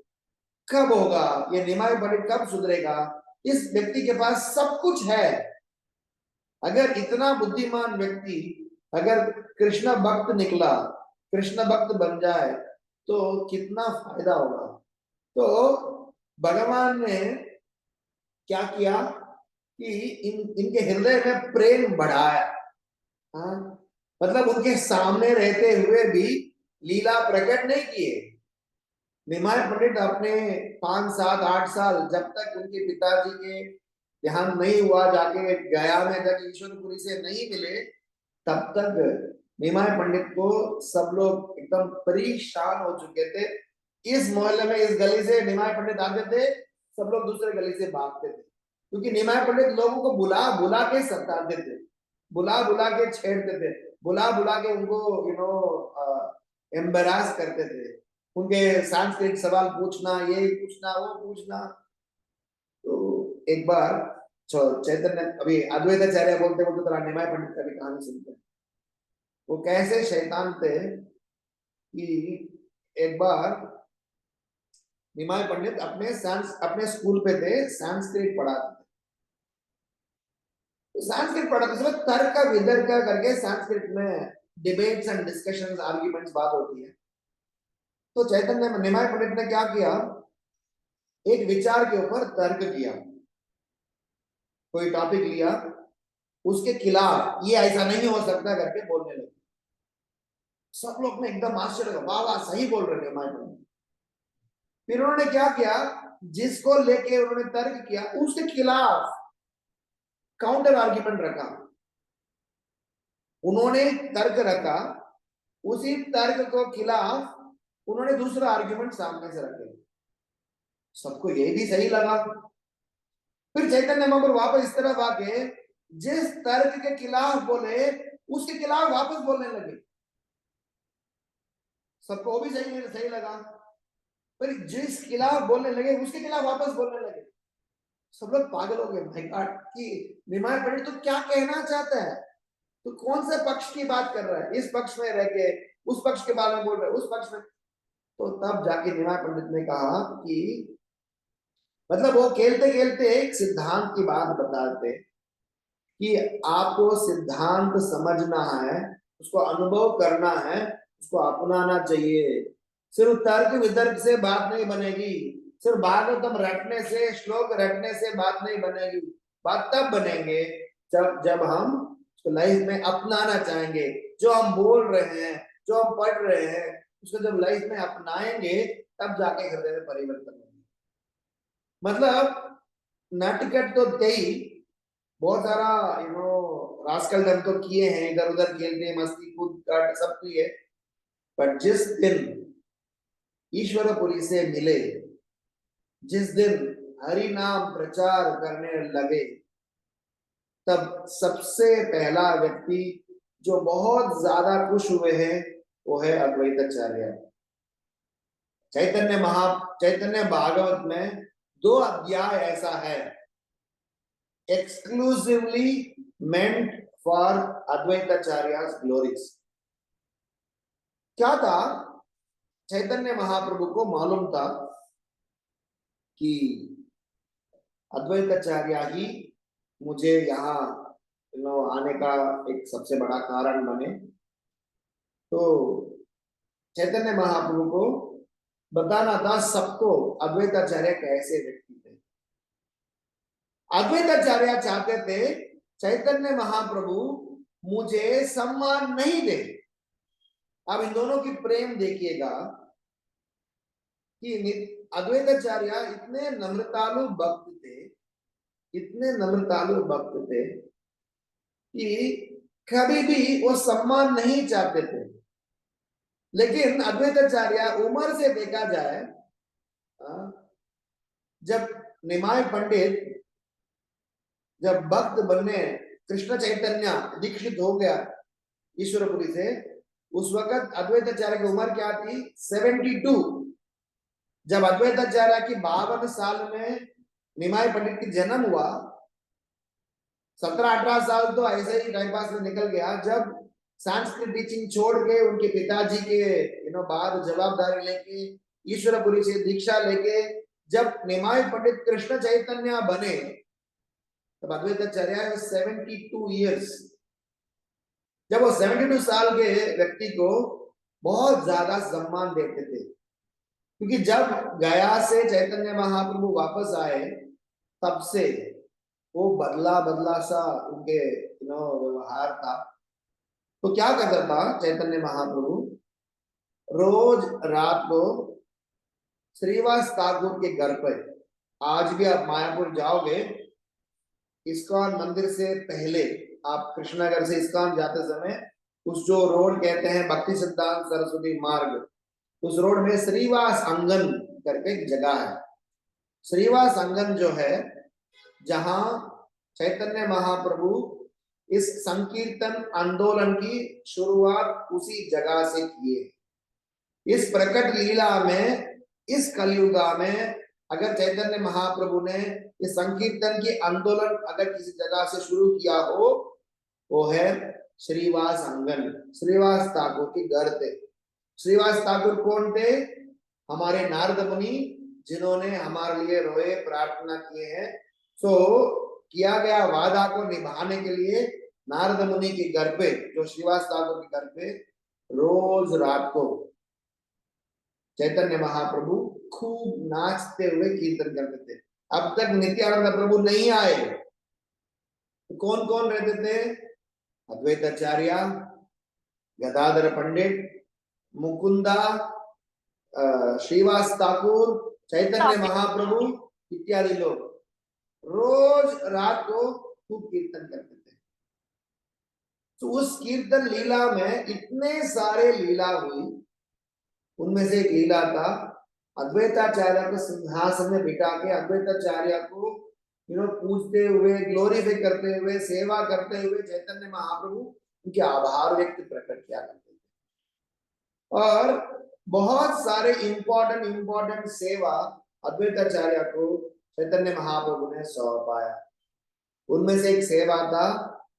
कब होगा ये निमाय पंडित, कब सुधरेगा, इस व्यक्ति के पास सब कुछ है। अगर इतना बुद्धिमान व्यक्ति अगर कृष्ण भक्त निकला, कृष्ण भक्त बन जाए तो कितना फायदा होगा। तो भगवान ने क्या किया कि इनके हृदय में प्रेम बढ़ाया। हाँ, मतलब उनके सामने रहते हुए भी लीला प्रकट नहीं किए। निमाय पंडित अपने 5, 7, 8 साल जब तक उनके पिताजी के ध्यान नहीं हुआ, जाके गया में जब ईश्वरपुरी से नहीं मिले, तब तक निमाय पंडित को सब लोग एकदम परेशान हो चुके थे। इस मोहल्ले में इस गली से निमाय पंडित आते थे, सब लोग दूसरे गली से भागते थे, क्योंकि निमाय पंडित लोगों को बुला बुला के सताते थे, बुला बुला के छेड़ते थे, बुला बुला के उनको एम्बेरास करते थे। उनके सांस्कृतिक सवाल पूछना, ये पूछना, वो पूछना। तो एक बार चैतन्य, अभी अद्वैताचार्य बोलते बोलते तो निमाय पंडित का भी कहानी सुनते हैं। वो कैसे शैतान थे कि एक बार निमाय पंडित अपने स्कूल पे थे, संस्कृत पढ़ाते थे। तो संस्कृत पढ़ाते समय तर्क वितर्क करके संस्कृत में डिबेट्स एंड डिस्कशंस, आर्ग्यूमेंट्स बात होती है। तो चैतन्य निमाय पंडित ने क्या किया, एक विचार के ऊपर तर्क किया, कोई टॉपिक लिया, उसके खिलाफ ये ऐसा नहीं हो सकता करके बोलने लगे। सब लोग ने एकदम आश्चर्य, वाह वाह सही बोल रहे निमाय पंडित। फिर उन्होंने क्या किया, जिसको लेके उन्होंने तर्क किया उसके खिलाफ काउंटर आर्ग्यूमेंट रखा। उन्होंने तर्क रखा, उसी तर्क को खिलाफ उन्होंने दूसरा आर्ग्यूमेंट सामने से रखे। सबको ये भी सही लगा। फिर चैतन्य महाप्रभु वापस इस तरफ आके जिस तर्क के खिलाफ बोले उसके खिलाफ वापस बोलने लगे। सबको भी सही लगा। फिर जिस खिलाफ बोलने लगे उसके खिलाफ वापस बोलने लगे। सब लोग पागल हो गए, भाई कि निमाय पंडित तो क्या कहना चाहता है, तो कौन से पक्ष की बात कर रहा है, इस पक्ष में रह के उस पक्ष के बारे में बोल रहे, उस पक्ष में। तो तब जाके निमाय पंडित ने कहा कि मतलब वो खेलते खेलते एक सिद्धांत की बात बताते कि आपको सिद्धांत समझना है, उसको अनुभव करना है, उसको अपनाना चाहिए। सिर्फ तर्क वितर्क से बात नहीं बनेगी, सिर्फ भागवतम रटने से, श्लोक रटने से बात नहीं बनेगी। बात तब बनेंगे जब हम लाइफ में अपनाना चाहेंगे। जो हम बोल रहे हैं, जो हम पढ़ रहे हैं, उसको जब लाइफ में अपनाएंगे तब जाके हृदय में परिवर्तन होगा। मतलब नाटकट तो थे ही, बहुत सारा रास्कल डम तो किए हैं, इधर उधर खेलते, मस्ती कूद काट सब किए। पर जिस दिन ईश्वरपुरी से मिले, जिस दिन हरि नाम प्रचार करने लगे, तब सबसे पहला व्यक्ति जो बहुत ज्यादा खुश हुए हैं वो है अद्वैताचार्य। चैतन्य भागवत में 2 अध्याय ऐसा है एक्सक्लूसिवली मेंट फॉर अद्वैताचार्य's ग्लोरीज। क्या था, चैतन्य महाप्रभु को मालूम था कि अद्वैताचार्य ही मुझे यहाँ आने का एक सबसे बड़ा कारण बने। तो चैतन्य महाप्रभु को बताना था सबको अद्वैताचार्य कैसे व्यक्ति थे। अद्वैताचार्य चाहते थे चैतन्य महाप्रभु मुझे सम्मान नहीं दे। अब इन दोनों की प्रेम देखिएगा कि अद्वैताचार्य इतने नम्रतालु भक्त थे, इतने नम्रतालु भक्त थे कि कभी भी वो सम्मान नहीं चाहते थे। लेकिन अद्वैताचार्य उम्र से देखा जाए, जब निमाय पंडित जब भक्त बनने कृष्ण चैतन्य दीक्षित हो गया ईश्वरपुरी से, उस वक्त अद्वैताचार्य की उम्र क्या थी? 72। जब अद्वैताचार्य की 52 साल में निमाय पंडित की जन्म हुआ, 17-18 साल तो ऐसे ही टाइम पास में निकल गया। जब संस्कृत टीचिंग छोड़ के उनके पिताजी के बाद जवाबदारी लेके ईश्वरपुरी से दीक्षा लेके जब निमाय पंडित कृष्ण चैतन्य बने, तब अद्वैताचार्य 72 ईयर्स। जब वो 72 साल के व्यक्ति को बहुत ज्यादा सम्मान देते थे, क्योंकि जब गया से चैतन्य महाप्रभु वापस आए तब से वो बदला बदला सा उनके व्यवहार था। तो क्या करता था चैतन्य महाप्रभु? रोज रात को श्रीवास ठाकुर के घर पर, आज भी आप मायापुर जाओगे, इस्कॉन मंदिर से पहले आप कृष्णनगर से इस्कॉन जाते समय उस जो रोड कहते हैं भक्ति सिद्धांत सरस्वती मार्ग, उस रोड में श्रीवास अंगन करके एक जगह है। श्रीवास अंगन जो है, जहां चैतन्य महाप्रभु इस संकीर्तन आंदोलन की शुरुआत उसी जगह से किए। इस प्रकट लीला में, इस कलयुगा में अगर चैतन्य महाप्रभु ने इस संकीर्तन की आंदोलन अगर किसी जगह से शुरू किया हो, वो है श्रीवास अंगन, श्रीवास ठाकुर के घर थे। श्रीवास ठाकुर कौन थे? हमारे नारद मुनि, जिन्होंने हमारे लिए रोए, प्रार्थना किए हैं। सो किया गया वादा को निभाने के लिए नारद मुनि के घर पे, जो श्रीवास ठाकुर के घर पे रोज रात को चैतन्य महाप्रभु खूब नाचते हुए कीर्तन करते थे। अब तक नित्यानंद प्रभु नहीं आए। तो कौन कौन रहते थे? अद्वैताचार्य, गदाधर पंडित, मुकुंदा, श्रीवास ठाकुर, चैतन्य महाप्रभु इत्यादि लोग रोज रात को खूब कीर्तन करते थे। तो उस कीर्तन लीला में इतने सारे लीला हुई, उनमें से एक लीला था अद्वैताचार्य को सिंहासन में बिठा के अद्वैताचार्य को पूजते हुए, ग्लोरीफाई करते हुए, सेवा करते हुए चैतन्य महाप्रभु उनके आभार व्यक्त प्रकट किया करते थे। और बहुत सारे इंपॉर्टेंट सेवा अद्वैताचार्य को चैतन्य महाप्रभु ने सौंपाया। उनमें से एक सेवा था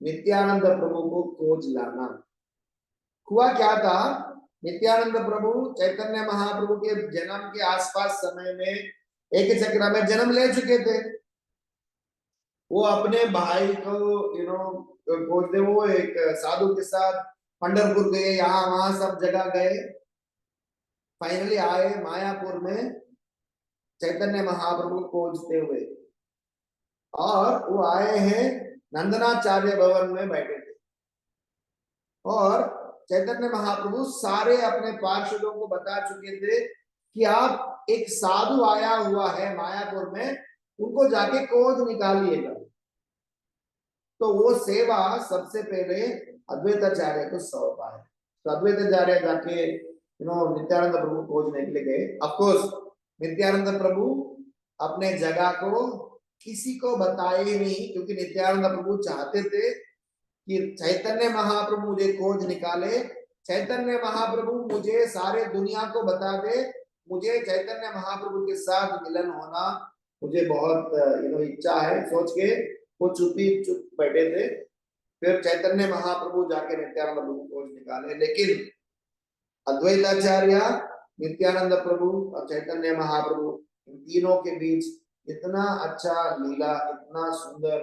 नित्यानंद प्रभु को खोज लाना। हुआ क्या था? नित्यानंद प्रभु चैतन्य महाप्रभु के जन्म के आसपास समय में एक चक्र में जन्म ले चुके थे। वो अपने भाई को खोजते, वो एक साधु के साथ पंढरपुर गए, यहाँ वहां सब जगह गए, फाइनली आए मायापुर में चैतन्य महाप्रभु को खोजते हुए। और वो आए हैं नंदनाचार्य भवन में बैठे थे, और चैतन्य महाप्रभु सारे अपने पार्षदों को बता चुके थे कि आप एक साधु आया हुआ है मायापुर में, उनको जाके खोज निकालिएगा। तो वो सेवा सबसे पहले अद्वैताचार्य को सौंपा है। तो अद्वैताचार्य जाके नित्यानंद प्रभु खोजने के लिए गए। ऑफकोर्स नित्यानंद प्रभु अपने जगह को किसी को बताए नहीं, क्योंकि नित्यानंद प्रभु चाहते थे कि चैतन्य महाप्रभु मुझे खोज निकाले, चैतन्य महाप्रभु मुझे सारे दुनिया को बता दे, मुझे चैतन्य महाप्रभु के साथ मिलन होना मुझे बहुत इच्छा है, सोच के वो चुप बैठे थे। फिर चैतन्य महाप्रभु जाके नित्यानंद प्रभु को खोज निकाले। लेकिन अद्वैताचार्य, नित्यानंद प्रभु और चैतन्य महाप्रभु, इन तीनों के बीच इतना अच्छा लीला, इतना सुंदर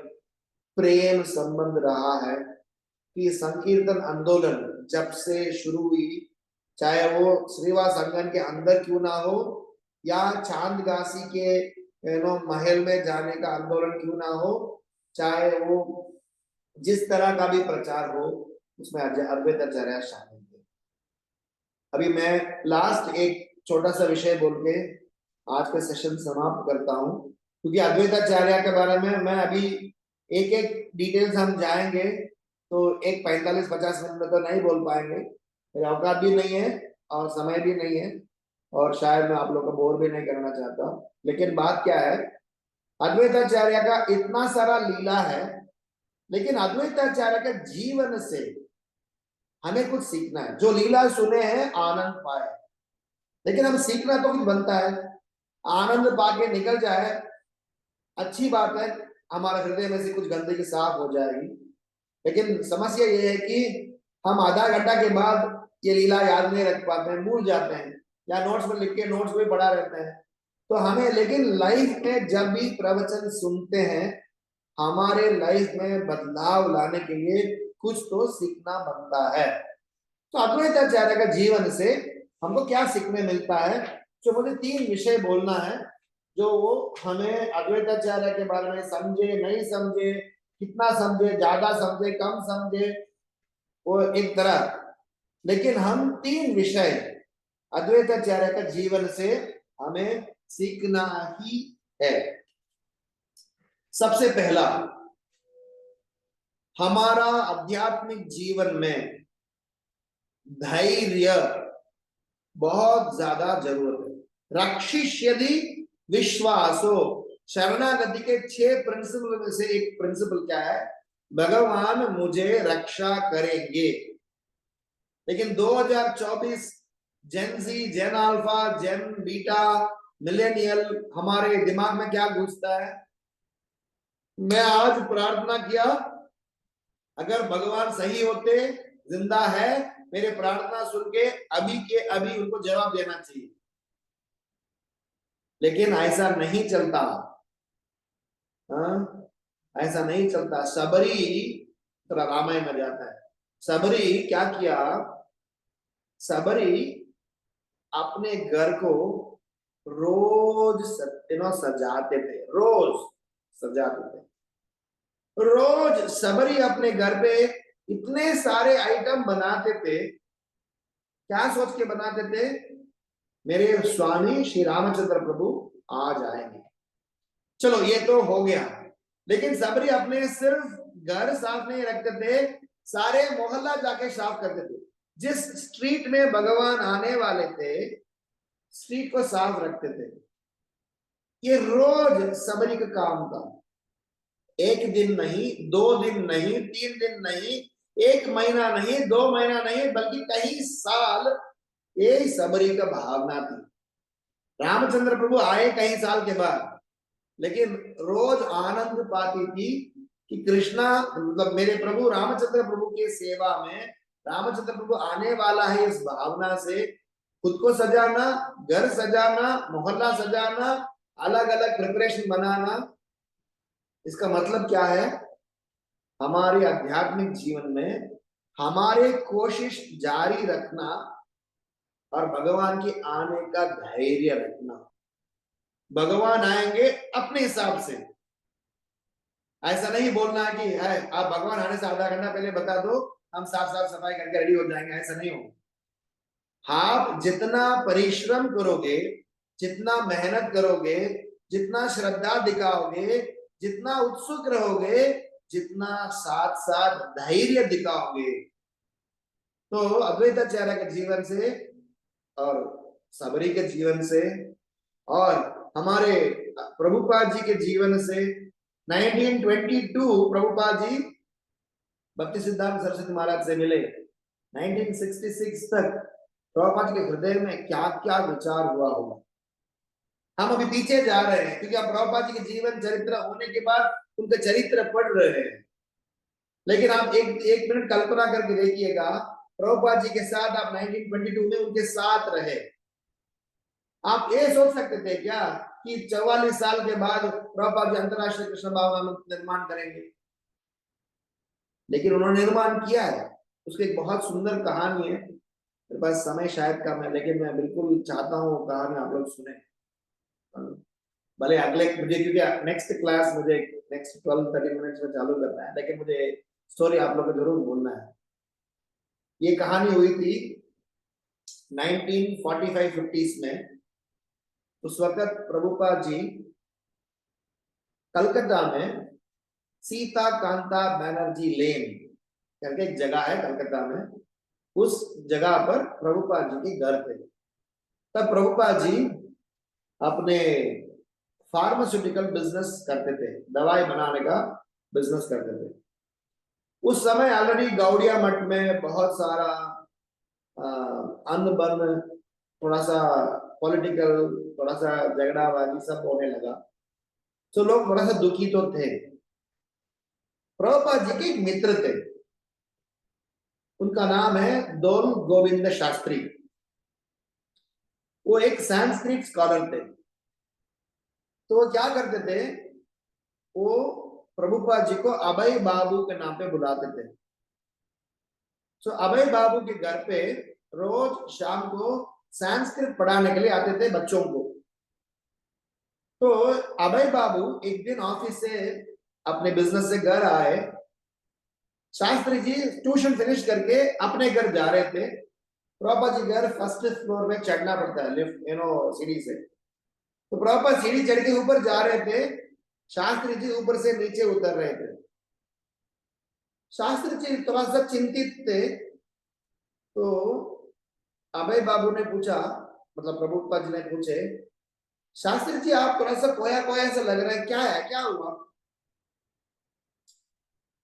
प्रेम संबंध रहा है कि संकीर्तन आंदोलन जब से शुरू हुई, चाहे वो श्रीवास अंगन के अंदर क्यों ना हो या चांदगासी के महल में जाने का आंदोलन क्यों ना हो, चाहे वो जिस तरह का भी प्रचार हो, उसमें अद्वैताचार्य शामिल थे। अभी मैं लास्ट एक छोटा सा विषय बोल के आज का सेशन समाप्त करता हूं, क्योंकि अद्वैताचार्य के बारे में मैं अभी एक एक डिटेल्स हम जाएंगे तो एक 45-50 मिनट में तो नहीं बोल पाएंगे, मेरे औकात भी नहीं है और समय भी नहीं है, और शायद मैं आप लोग को बोर भी नहीं करना चाहता। लेकिन बात क्या है, अद्वैताचार्य का इतना सारा लीला है, लेकिन अद्वैताचार्य के जीवन से हमें कुछ सीखना है। जो लीला सुने हैं आनंद पाए, लेकिन हम सीखना तो कुछ बनता है। आनंद पाके निकल जाए अच्छी बात है, हमारे हृदय में से कुछ गंदगी साफ हो जाएगी, लेकिन समस्या ये है कि हम आधा घंटा के बाद ये लीला याद नहीं रख पाते हैं, भूल जाते हैं, या नोट्स में लिख के नोट्स में पढ़ा रहते हैं। तो हमें लेकिन लाइफ में जब भी प्रवचन सुनते हैं, हमारे लाइफ में बदलाव लाने के लिए कुछ तो सीखना बनता है। तो अद्वैताचार्य का जीवन से हमको क्या सीखने मिलता है, जो मुझे 3 विषय बोलना है, जो वो हमें अद्वैताचार्य के बारे में समझे नहीं समझे, कितना समझे, ज्यादा समझे कम समझे, वो एक तरह, लेकिन हम 3 विषय अद्वैताचार्य का जीवन से हमें सीखना ही है। सबसे पहला, हमारा आध्यात्मिक जीवन में धैर्य बहुत ज्यादा जरूरत है। रक्षिष्यदि विश्वासो, शरणागति के 6 प्रिंसिपल में से एक प्रिंसिपल क्या है, भगवान मुझे रक्षा करेंगे। लेकिन 2024 जेन जी, जेन अल्फा, जेन बीटा, मिलेनियल, हमारे दिमाग में क्या घुसता है, मैं आज प्रार्थना किया, अगर भगवान सही होते, जिंदा है, मेरे प्रार्थना सुन के अभी उनको जवाब देना चाहिए। लेकिन ऐसा नहीं चलता, ऐसा नहीं चलता। सबरी, थोड़ा रामायण में जाता है, सबरी क्या किया, सबरी अपने घर को रोज सजाते थे, रोज सजाते थे। रोज सबरी अपने घर पे इतने सारे आइटम बनाते थे, क्या सोच के बनाते थे, मेरे स्वामी श्री रामचंद्र प्रभु आ जाएंगे। चलो ये तो हो गया, लेकिन सबरी अपने सिर्फ घर साफ नहीं रखते थे, सारे मोहल्ला जाके साफ करते थे। जिस स्ट्रीट में भगवान आने वाले थे, स्ट्रीट को साफ रखते थे। ये रोज सबरी का काम था। 1 दिन नहीं, 2 दिन नहीं, 3 दिन नहीं, 1 महीना नहीं, 2 महीना नहीं, बल्कि कई साल ये सबरी का भावना थी। रामचंद्र प्रभु आए कई साल के बाद, लेकिन रोज आनंद पाती थी कि कृष्णा, मतलब मेरे प्रभु रामचंद्र प्रभु के सेवा में रामचंद्र प्रभु आने वाला है, इस भावना से खुद को सजाना, घर सजाना, मोहल्ला सजाना, अलग अलग प्रिपरेशन बनाना। इसका मतलब क्या है, हमारे आध्यात्मिक जीवन में हमारे कोशिश जारी रखना और भगवान के आने का धैर्य रखना। भगवान आएंगे अपने हिसाब से, ऐसा नहीं बोलना कि है आप भगवान आने से आधा घंटा पहले बता दो, हम साफ साफ सफाई करके रेडी हो जाएंगे, ऐसा नहीं हो। आप जितना परिश्रम करोगे, जितना मेहनत करोगे, जितना श्रद्धा दिखाओगे, जितना उत्सुक रहोगे, जितना साथ साथ धैर्य दिखाओगे, तो अद्वैताचार्य के जीवन से और सबरी के जीवन से और हमारे प्रभुपाद जी के जीवन से, 1922 प्रभुपाद जी भक्ति सिद्धांत सरस्वती महाराज से मिले, 1966 तक प्रभुपाद जी के हृदय में क्या क्या विचार हुआ होगा। हम अभी पीछे जा रहे हैं, क्योंकि आप प्रभुपाद जी के जीवन चरित्र होने के बाद उनके चरित्र पढ़ रहे हैं। लेकिन आप एक मिनट कल्पना करके देखिएगा, प्रभुपाद जी के साथ आप 1922 में उनके साथ रहे। आप ये सोच सकते थे क्या कि 44 साल के बाद प्रभुपाद जी अंतरराष्ट्रीय कृष्ण भावना निर्माण करेंगे? लेकिन उन्होंने निर्माण किया है। उसकी एक बहुत सुंदर कहानी है, मेरे पास समय शायद कम है, लेकिन मैं बिल्कुल चाहता हूँ कहानी आप लोग सुने। भले अगले मुझे, क्योंकि नेक्स्ट क्लास मुझे नेक्स्ट 12-13 मिनट्स में चालू करना है, लेकिन मुझे स्टोरी आप लोग को जरूर बोलना है। ये कहानी हुई थी 1945-50s में। उस वक्त प्रभुपाद जी कलकत्ता में सीता कांता बैनर्जी लेन करके एक जगह है कलकत्ता में, उस जगह पर प्रभुपाद जी के घर थे। तब प्रभुपाद जी अपने फार्मास्यूटिकल बिजनेस करते थे, दवाई बनाने का बिजनेस करते थे। उस समय ऑलरेडी गौड़िया मठ में बहुत सारा अन्न बन, थोड़ा सा पॉलिटिकल, थोड़ा सा झगड़ाबाजी सब होने लगा, तो लोग थोड़ा सा दुखी तो थे। प्रभुपाद जी के एक मित्र थे, उनका नाम है दोल गोविंद शास्त्री। वो एक संस्कृत स्कॉलर थे। तो वो क्या करते थे, वो प्रभुपाद जी को अभय बाबू के नाम पे बुलाते थे। तो अभय बाबू के घर पे रोज शाम को संस्कृत पढ़ाने के लिए आते थे बच्चों को। तो अभय बाबू एक दिन ऑफिस से अपने बिजनेस से घर आए, शास्त्री जी ट्यूशन फिनिश करके अपने घर जा रहे थे। प्रभुपाद जी घर फर्स्ट फ्लोर में चढ़ना पड़ता है, लिफ्ट सीढ़ी से। तो प्रभुपाद सीढ़ी चढ़ के ऊपर जा रहे थे, शास्त्री जी ऊपर से नीचे उतर रहे थे। शास्त्री जी थोड़ा सा चिंतित थे। तो अभय बाबू ने पूछा, मतलब प्रभुपाद जी ने पूछे, शास्त्री जी आप थोड़ा सा खोया खोया सा लग रहा है, क्या है, क्या हुआ?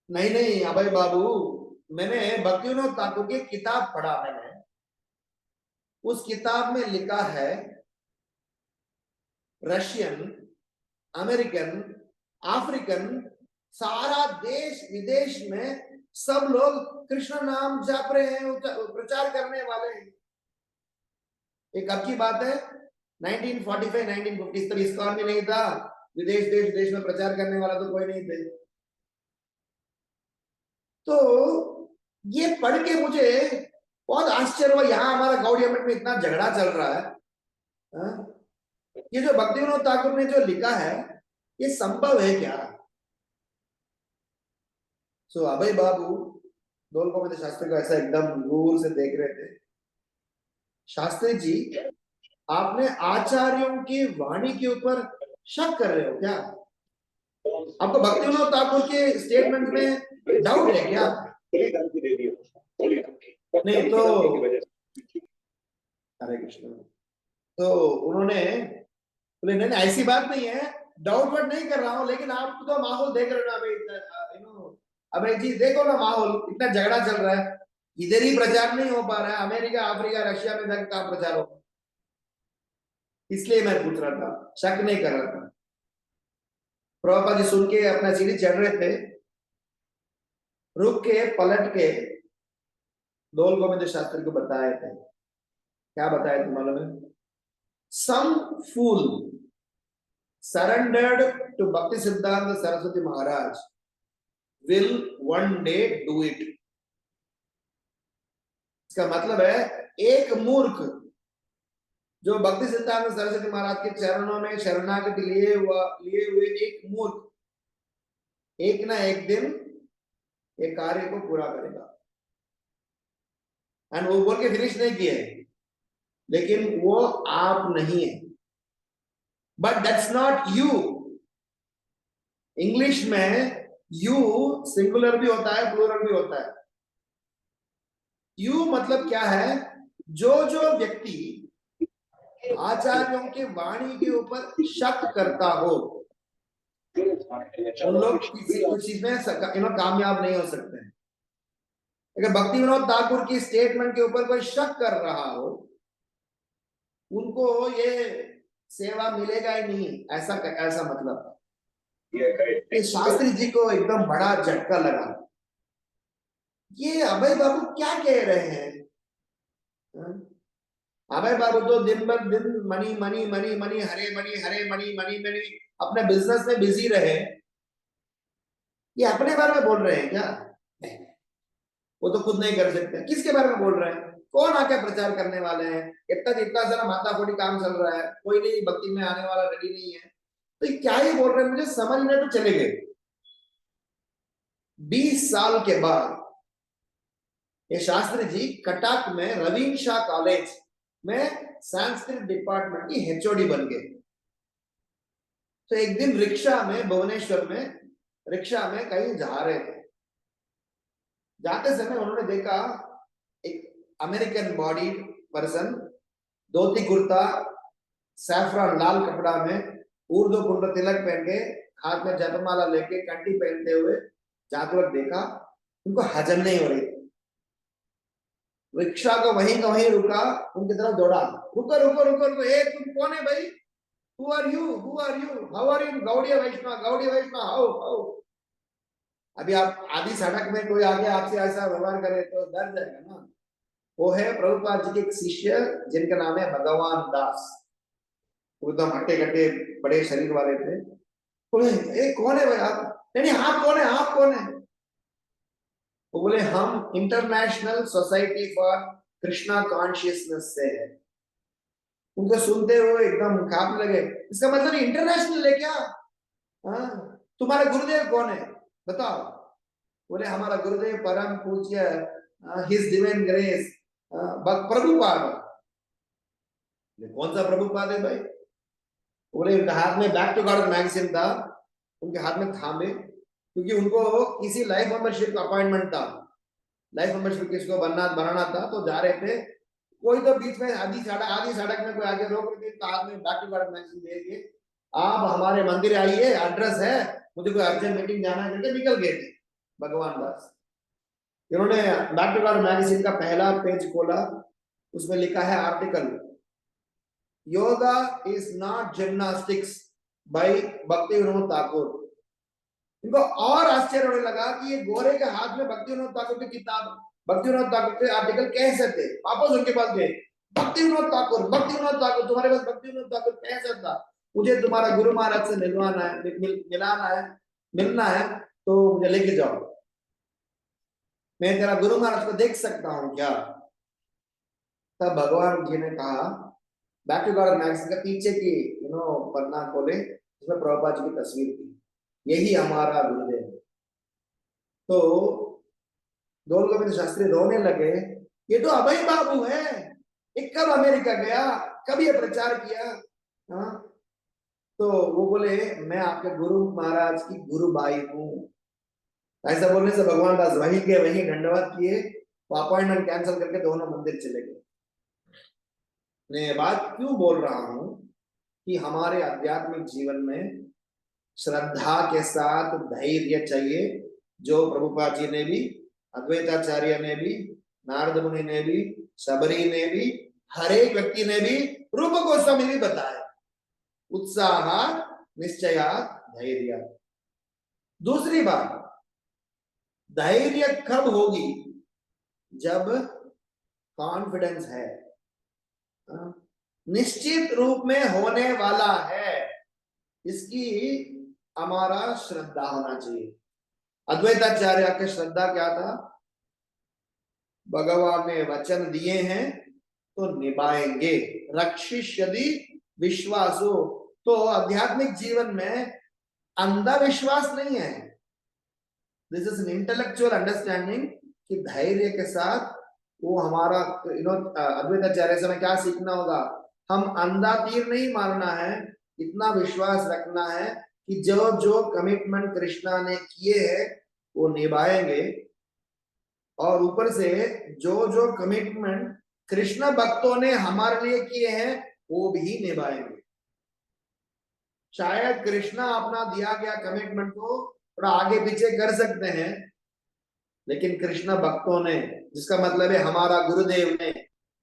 नहीं नहीं अभय बाबू, मैंने भक्तिविनोद ठाकुर की किताब पढ़ा। मैंने उस किताब में लिखा है रशियन, अमेरिकन, अफ्रीकन, सारा देश विदेश में सब लोग कृष्ण नाम जप रहे हैं, प्रचार करने वाले हैं। एक अब की बात है, 1945-1950 तक इस्कॉन भी नहीं था, विदेश देश विदेश में प्रचार करने वाला तो कोई नहीं थे। तो ये पढ़ के मुझे बहुत आश्चर्य हुआ, यहाँ हमारा गौड़िया मठ में इतना झगड़ा चल रहा है। ये जो भक्तिविनोद ठाकुर ने जो लिखा है, ये संभव है क्या? सो अभय बाबू दोल गोविंद शास्त्री को ऐसा एकदम दूर से देख रहे थे। शास्त्री जी, आपने आचार्यों की वाणी के ऊपर शक कर रहे हो क्या? आपको भक्तिविनोद ठाकुर के स्टेटमेंट में डाउट है क्या? नहीं तो हरे कृष्ण। तो उन्होंने बोले नहीं नहीं ऐसी बात नहीं है, डाउट वर्ड नहीं कर रहा हूं, लेकिन आप तो माहौल देख रहे हो ना अभी, अबे जी देखो ना माहौल, इतना झगड़ा चल रहा है, इधर ही प्रचार नहीं हो पा रहा है, अमेरिका अफ्रीका रशिया में जाकर कहां प्रचार हो? इसलिए मैं पूछ रहा था, शक नहीं कर रहा था। प्रभुपाद जी सुन के अपना सीढ़ी चढ़ रहे थे, रुक के पलट के दोल गोविंद शास्त्री को बताए थे। क्या बताए थे मालूम है? सम फूल surrendered to Bhakti Siddhanta Saraswati Maharaj will one day do it. इसका मतलब है एक मूर्ख जो भक्ति सिद्धांत सरस्वती महाराज के चरणों में शरणागति लिए हुए एक मूर्ख एक ना एक दिन ये कार्य को पूरा करेगा। एंड वो बोल के फिनिश नहीं किए, लेकिन वो आप नहीं है। But that's not you. English में यू सिंगुलर भी होता है, प्लूरल भी होता है। यू मतलब क्या है? जो जो व्यक्ति आचार्यों के वाणी के ऊपर शक करता हो, उन लोग किसी चीज में कामयाब नहीं हो सकते हैं। अगर भक्तिविनोद ठाकुर की स्टेटमेंट के ऊपर कोई शक कर रहा हो, उनको ये सेवा मिलेगा ही नहीं, ऐसा मतलब। ये शास्त्री जी को एकदम बड़ा झटका लगा, ये अभय बाबू क्या कह रहे हैं? अभय बाबू तो दिन भर दिन मनी मनी मनी मनी हरे मनी मनी अपने बिजनेस में बिजी रहे, ये अपने बारे में बोल रहे हैं क्या? वो तो खुद नहीं कर सकते, किसके बारे में बोल रहे हैं? कौन आके प्रचार करने वाले हैं? इतना सारा माताफोड़ी काम चल रहा है, कोई नहीं भक्ति में आने वाला रेडी नहीं है, तो ये क्या ही बोल रहे हैं, मुझे समझ में तो चले गए। 20 साल के बाद ये शास्त्री जी कटक में रवीन शाह कॉलेज में संस्कृत डिपार्टमेंट की एचओडी बन गए। तो एक दिन रिक्शा में, भुवनेश्वर में रिक्शा में कहीं जा रहे थे, जाते समय उन्होंने देखा एक American body person, dhoti kurta, saffron लाल कपड़ा में, ऊर्ध्व कुंड तिलक पहन के, हाथ में जपमाला लेके, कंठी पहनते हुए जाते वक्त देखा। उनको हजम नहीं हो रही, रिक्शा को वहीं का वहीं रुका, उनकी तरफ दौड़ा, रुको रुको रुको रुको, ए तुम कौन है भाई? Who are you? Who are you? How are you? Gaudiya Vaishnava, Gaudiya Vaishnava, how. अभी आप आदि सड़क में कोई आगे आपसे ऐसा व्यवहार करे तो डर जाएगा ना। वो है प्रभुपाद जी के एक शिष्य जिनका नाम है भगवान दास। वो एकदम हट्टे कट्टे बड़े शरीर वाले थे। बोले ए कौन है भाई आप? नहीं आप कौन है, आप कौन है? वो बोले हम international society for Krishna consciousness से है। उनको सुनते हुए एकदम कांपने लगे। इसका मतलब इंटरनेशनल है क्या? तुम्हारे गुरुदेव कौन है बताओ? बोले हमारा गुरुदेव परम पूज्य हिज डिवाइन ग्रेस प्रभुपाद। कौन सा प्रभुपाद है भाई? बोले उनके हाथ में बैक टू गॉड मैगजीन था, उनके हाथ में थामे, क्योंकि उनको किसी लाइफ मेंबरशिप का अपॉइंटमेंट था, लाइफ मेंबरशिप किसको बनाना था, तो जा रहे थे। कोई तो बीच में आधी सड़क में कोई आगे रोक रहे थे, तो हाथ में बैक टू गॉड मैगजीन दे के आप हमारे मंदिर आइए, एड्रेस है, मुझे कोई अर्जेंट मीटिंग जाना है करके निकल गए थे भगवान दास। इन्होंने बैक टू गॉड मैगजीन का पहला पेज खोला, उसमें लिखा है article, yoga is not gymnastics by Bhakti Vinod Thakur. इनको और आश्चर्य होने लगा कि ये गोरे के हाथ में भक्ति विनोद ठाकुर की किताब, भक्ति विनोद ठाकुर के आर्टिकल कैसे थे। वापस उनके पास गए, भक्ति विनोद ठाकुर, तुम्हारे पास भक्ति विनोद ठाकुर कैसे था? मुझे तुम्हारा गुरु महाराज से मिलवाना है, मिलना है, तो मुझे लेके जाओ, मैं तेरा गुरु महाराज को देख सकता हूँ क्या? तब भगवान जी ने कहा, बैक टू गॉड मैगजीन का पीछे की पन्ना खोले, इसमें प्रभुपाद जी की तस्वीर थी, यही हमारा गुरुदेव। तो दौल गोविंद शास्त्री रोने लगे, ये तो अभय बाबू है, ये कब अमेरिका गया, कब ये प्रचार किया? हाँ, तो वो बोले मैं आपके गुरु महाराज की गुरु बाई हूँ। ऐसा बोलने से भगवान दास वहीं के वहीं दंडवत किए, वो अपॉइंटमेंट कैंसिल करके दोनों मंदिर चले गए। मैं बात क्यों बोल रहा हूं कि हमारे आध्यात्मिक जीवन में श्रद्धा के साथ धैर्य चाहिए, जो प्रभुपाद जी ने भी, अद्वैताचार्य ने भी, नारद मुनि ने भी, सबरी ने भी, हर एक व्यक्ति ने भी, रूप गोस्वामी भी बताया, उत्साह निश्चय धैर्य। दूसरी बात, धैर्य कब होगी? जब कॉन्फिडेंस है, निश्चित रूप में होने वाला है, इसकी हमारा श्रद्धा होना चाहिए। अद्वैताचार्य की श्रद्धा क्या था? भगवान ने वचन दिए हैं तो निभाएंगे, रक्षिष्यति विश्वासो। तो आध्यात्मिक जीवन में अंधविश्वास नहीं है, this is an intellectual understanding कि धैर्य के साथ वो हमारा अद्वैताचार्य से हमें क्या सीखना होगा? हम अंधा तीर नहीं मारना है, इतना विश्वास रखना है कि जो जो कमिटमेंट कृष्णा ने किए हैं वो निभाएंगे, और ऊपर से जो जो कमिटमेंट कृष्ण भक्तों ने हमारे लिए किए हैं वो भी निभाएंगे। शायद कृष्णा अपना दिया गया कमिटमेंट को थोड़ा आगे पीछे कर सकते हैं, लेकिन कृष्ण भक्तों ने, जिसका मतलब है हमारा गुरुदेव ने,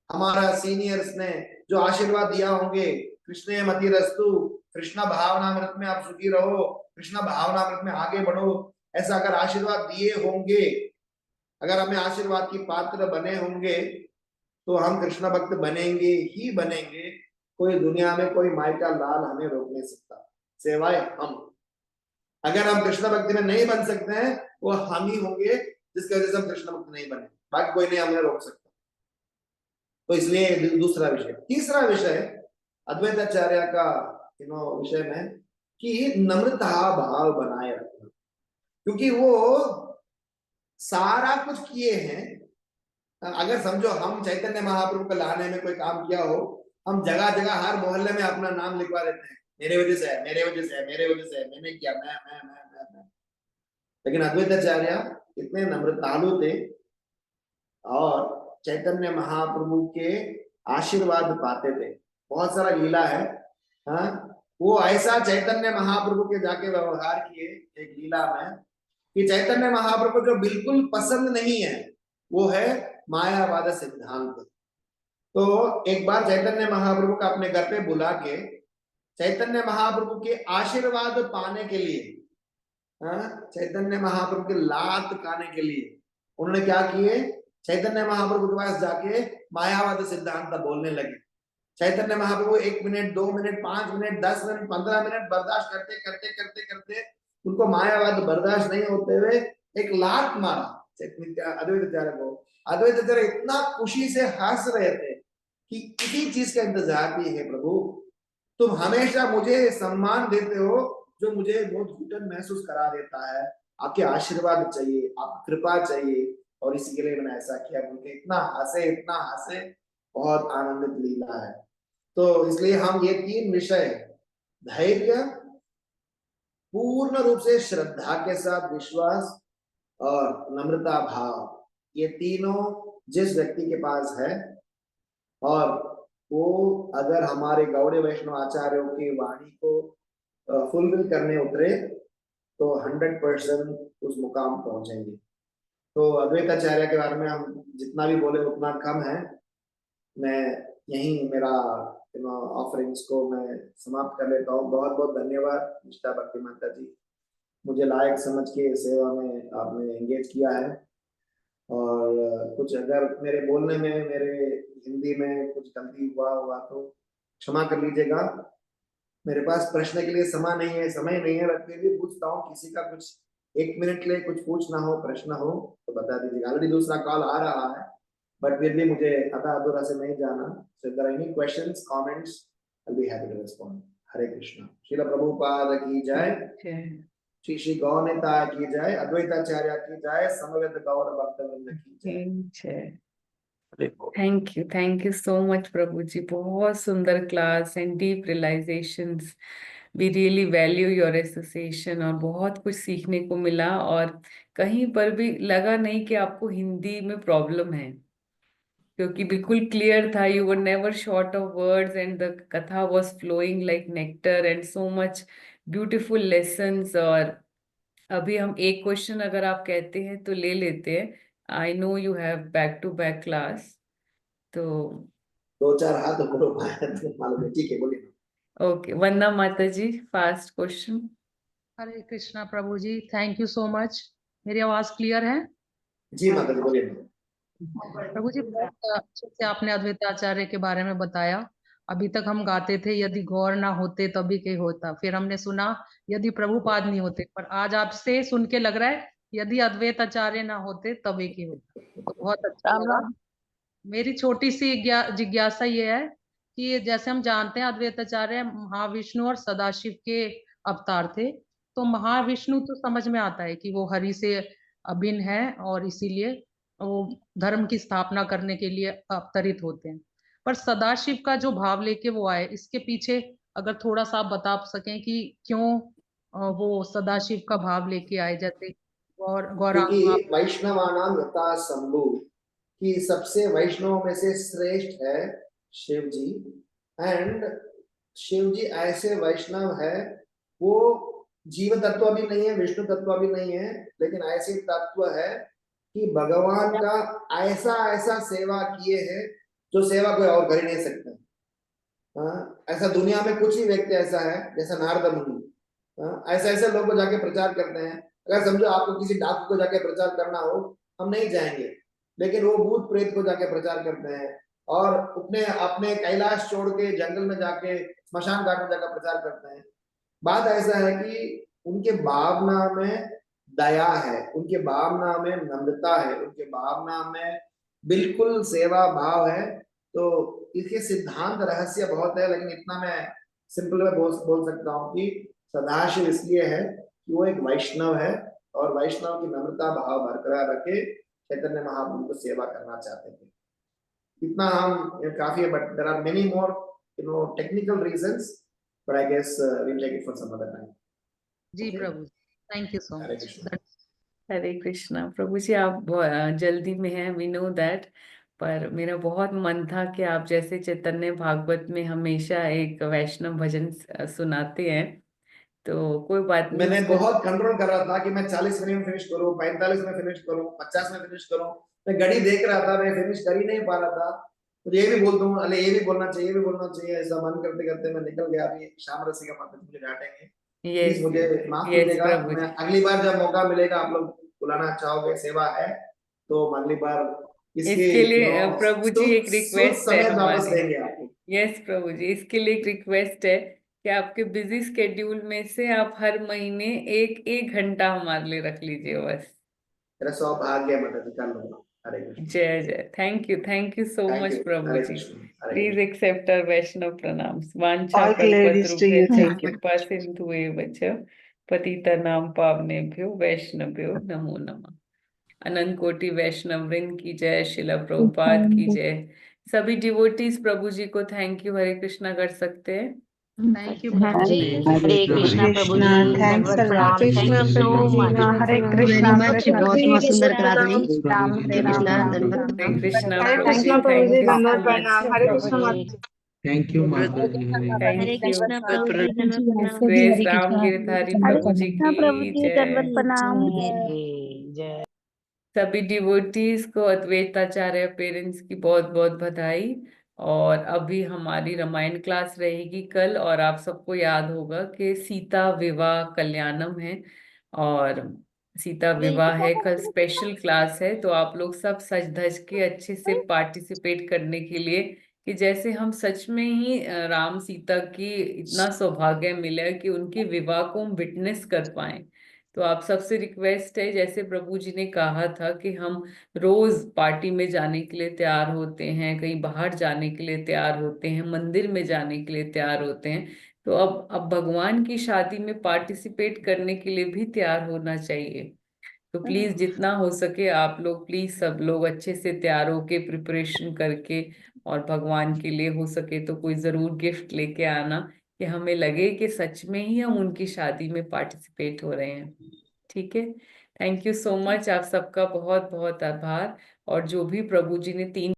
हमारा सीनियर्स ने जो आशीर्वाद दिया होंगे, कृष्ण मतिरस्तु, कृष्ण भावनामृत में आप सुखी रहो, कृष्ण भावनामृत में आगे बढ़ो, ऐसा अगर आशीर्वाद दिए होंगे, अगर हमें आशीर्वाद की पात्र बने होंगे, तो हम कृष्ण भक्त बनेंगे ही बनेंगे। कोई दुनिया में कोई माई का लाल हमें रोक नहीं सकता, सिवाय हम। अगर हम कृष्ण भक्ति में नहीं बन सकते हैं, वो हम ही होंगे जिसकी वजह से हम कृष्ण भक्त नहीं बने, बाकी कोई नहीं हमें रोक सकता। तो इसलिए दूसरा विषय। तीसरा विषय अद्वैताचार्य का विषय में कि नम्रता भाव बनाए रखना, क्योंकि वो सारा कुछ किए हैं। अगर समझो हम चैतन्य महाप्रभु को लाने में कोई काम किया हो, हम जगह जगह हर मोहल्ले में अपना नाम लिखवा देते हैं, मेरे वजह से है, मेरे वजह से है, मेरे वजह से है, मैंने किया, मैं। लेकिन अद्वैताचार्य इतने नम्रतालु थे और चैतन्य महाप्रभु के आशीर्वाद पाते थे। बहुत सारा लीला है, हाँ, वो ऐसा चैतन्य महाप्रभु के जाके व्यवहार किए एक लीला में कि चैतन्य महाप्रभु को जो बिल्कुल पसंद नहीं है वो है मायावाद सिद्धांत। तो एक बार चैतन्य महाप्रभु का अपने घर पे बुला के चैतन्य महाप्रभु के आशीर्वाद पाने के लिए, चैतन्य महाप्रभु के लात खाने के लिए उन्होंने क्या किए, चैतन्य महाप्रभु के पास जाके मायावाद सिद्धांत बोलने लगे। Chaitanya Mahaprabhu 1 minute, 2 minute, 5 minute, 10 मिनत, 15 मिनट बर्दाश्त करते करते करते करते उनको मायावाद बर्दाश्त नहीं होते हुए एक लात मारा अद्वैताचार्य को। अद्वैताचार्य इतना खुशी से हंस रहे थे कि किसी चीज का इंतजार भी है प्रभु, तुम हमेशा मुझे सम्मान देते हो जो मुझे बहुत घुटन महसूस करा देता है, आपके आशीर्वाद चाहिए, आपकी कृपा चाहिए, और इसी के लिए मैंने ऐसा किया। मुझे इतना हंसे, बहुत आनंदित लीला है। तो इसलिए हम ये 3 विषय, धैर्य, पूर्ण रूप से श्रद्धा के साथ विश्वास और नम्रता भाव, ये तीनों जिस व्यक्ति के पास है और वो अगर हमारे गौड़ीय वैष्णव आचार्यों की वाणी को फुलफिल करने उतरे तो 100% उस मुकाम पहुंचेंगे। तो अद्वैताचार्य के बारे में हम जितना भी बोले उतना कम है। मैं यही मेरा ऑफरिंग्स को मैं समाप्त कर लेता हूँ। बहुत बहुत धन्यवाद निष्ठा भक्ति माता जी, मुझे लायक समझ के सेवा में आपने एंगेज किया है। और कुछ अगर मेरे बोलने में, मेरे हिंदी में कुछ गलती हुआ होगा तो क्षमा कर लीजिएगा। मेरे पास प्रश्न के लिए समय नहीं है, फिर भी पूछता हूँ, किसी का कुछ 1 मिनट के लिए कुछ पूछना हो, प्रश्न हो तो बता दीजिएगा। ऑलरेडी दूसरा कॉल आ रहा है, बट फिर भी मुझे आधा अधूरा से नहीं जाना। So if there are any questions, comments, I'll be happy to respond. हरे कृष्णा। श्रील प्रभुपाद की जय, श्री श्री गौरनिताय की जय, अद्वैताचार्य की जय, समवेत गौर भक्तवृंद की जय। थैंक यू सो मच प्रभु जी, बहुत सुंदर class and deep realisations. We really value your association और बहुत कुछ सीखने को मिला, और कहीं पर भी लगा नहीं कि आपको हिंदी में प्रॉब्लम है, क्योंकि बिल्कुल क्लियर था, you were never short of words and the katha was flowing like nectar and so much beautiful lessons. और अभी हम एक क्वेश्चन अगर आप कहते हैं तो ले लेते हैं। I know you have back to back class, तो 2-4 हाथ ऊपर उठाए तो मालूम है। ठीक है, बोलिए। Okay, Vandana Mata ji, fast question. Hare Krishna Prabhu ji, thank you so much. मेरी आवाज क्लियर है? जी माता जी, बोलिए। प्रभु जी, बहुत अच्छे से आपने अद्वैताचार्य के बारे में बताया। अभी तक हम गाते थे यदि गौर ना होते तभी के होता, फिर हमने सुना यदि प्रभुपाद नहीं होते, पर आज आपसे सुन के लग रहा है यदि अद्वैताचार्य ना होते तभी के होता। तो बहुत अच्छा लगा। मेरी छोटी सी जिज्ञासा ये है कि जैसे हम जानते हैं अद्वैताचार्य महाविष्णु और सदाशिव के अवतार थे, तो महाविष्णु तो समझ में आता है कि वो हरि से अभिन्न है और इसीलिए वो धर्म की स्थापना करने के लिए अवतरित होते हैं। पर सदाशिव का जो भाव लेके वो आए, इसके पीछे अगर थोड़ा सा आप बता सकें कि क्यों वो सदाशिव का भाव लेके आए, जैसे गौरांग भाव। क्योंकि वैष्णवानाम यथा शंभु, कि सबसे वैष्णव में से श्रेष्ठ है शिव जी। एंड शिव जी ऐसे वैष्णव है, वो जीव तत्व भी नहीं है, विष्णु तत्व भी नहीं है, लेकिन ऐसे तत्व है कि भगवान का ऐसा ऐसा सेवा किए हैं जो सेवा कोई और कर ही नहीं सकता। ऐसा दुनिया में कुछ ही व्यक्ति ऐसा है, जैसा नारद मुनि, ऐसे ऐसे लोग को जाके प्रचार करते हैं। अगर समझो आपको किसी डाकू को जाके प्रचार करना हो, हम नहीं जाएंगे, लेकिन वो भूत प्रेत को जाके प्रचार करते हैं और अपने अपने कैलाश छोड़ के जंगल में जाके स्मशान घाट में जाकर प्रचार करते हैं। बात ऐसा है कि उनके भावना में दया है, उनके भावना में नम्रता है, उनके भावना में बिल्कुल सेवा भाव है। तो इसके सिद्धांत रहस्य बहुत है, लेकिन इतना मैं सिंपल में बोल सकता हूँ कि सदाशिव इसलिए है कि वो एक वैष्णव है और वैष्णव की नम्रता भाव बरकरार रखे चैतन्य महाप्रभु को सेवा करना चाहते थे। इतना हम काफी है, but there are many more technical reasons, but I guess we'll take it for some other time. जी Okay. Prabhu, thank you so Hare much. Krishna. Hare Krishna. Prabhu ji आप जल्दी में हैं, वी नो दैट, पर मेरा बहुत मन था कि आप जैसे चैतन्य भागवत में हमेशा एक वैष्णव भजन सुनाते हैं, तो कोई बात नहीं, मैंने उसको बहुत कंट्रोल कर रहा था कि मैं 40 मिनट में फिनिश करूं, 45 में फिनिश करूं, 50 में फिनिश करूं। मैं घड़ी देख रहा था, मैं फिनिश कर ही नहीं पा रहा था। मुझे ये भी बोल दूं, अरे ये भी बोलना चाहिए, ये भी बोलना चाहिए, ऐसा मन करते करते मैं निकल गया। अभी श्याम रसिका माता मुझे डांटेंगे, प्लीज यस मुझे माफ यस कीजिएगा। प्रभु मैं जी, अगली बार जब मौका मिलेगा, आप लोग बुलाना चाहोगे, सेवा है तो हम अगली बार इसके इसके लिए प्रभु जी एक शुद्ध रिक्वेस्ट है समय वापस हमारी। देंगे आपको। यस प्रभु जी, इसके लिए एक रिक्वेस्ट है कि आपके बिजी स्केड्यूल में से आप हर महीने एक एक घंटा हमारे लिए रख लीजिए बस। मेरा सौभाग्य है, मदद कर लूंगा। हरे कृष्ण। जय जय, thank you so thank much you. Prabhu Hare ji. Krishna. Hare please Krishna. Accept our Vaishnava pranams. वांछा All glories to you. कल्पतरुभ्यश्च Thank you. कृपा सिंधुएव च पतितानां पावनेभ्यो वैष्णवेभ्यो नमो नमः। अनंत कोटि वैष्णव वृंद की जय, शिला प्रभुपाद की जय। सभी डिवोटीज प्रभु जी को थैंक यू हरे कृष्णा कर सकते हैं। थैंक यू हाँ प्रभु जी, जी। हरे Hare कृष्णा प्रभु Krishna. जी, Thanks दंडवत a lot. प्रणाम, thank you so much, Hare thank you Krishna. Very Hare much, बहुत Krishna. बहुत सुंदर क्लास रही। हरे Hare Krishna, dandavat Hare Krishna Hare Prabhu ji, Krishna thank Prabhuji, you so Dandavad much. Pranam. Hare Prabhu Krishna ji, Mataji. Thank you Mata ji. Thank Hare you. Krishna Prabhu ji, dandavat pranam. Shri Ram Girdhari हरे प्रभु जी कृष्णा प्रभु की जी, जय। दंडवत प्रणाम। जय। सभी डिवोटीज को अद्वैताचार्य पेरेंट्स की बहुत बहुत बधाई। और अभी हमारी रामायण क्लास रहेगी कल, और आप सबको याद होगा कि सीता विवाह कल्याणम है, और सीता विवाह है कल, स्पेशल क्लास है। तो आप लोग सब सज धज के अच्छे से पार्टिसिपेट करने के लिए, कि जैसे हम सच में ही राम सीता की इतना सौभाग्य मिला कि उनके विवाह को हम विटनेस कर पाए। तो आप सबसे रिक्वेस्ट है, जैसे प्रभु जी ने कहा था कि हम रोज पार्टी में जाने के लिए तैयार होते हैं, कहीं बाहर जाने के लिए तैयार होते हैं, मंदिर में जाने के लिए तैयार होते हैं, तो अब भगवान की शादी में पार्टिसिपेट करने के लिए भी तैयार होना चाहिए। तो प्लीज जितना हो सके आप लोग, प्लीज सब लोग अच्छे से तैयार होके प्रिपरेशन करके, और भगवान के लिए हो सके तो कोई जरूर गिफ्ट लेके आना, कि हमें लगे कि सच में ही हम उनकी शादी में पार्टिसिपेट हो रहे हैं। ठीक है, थैंक यू सो मच, आप सबका बहुत बहुत आभार। और जो भी प्रभु जी ने 3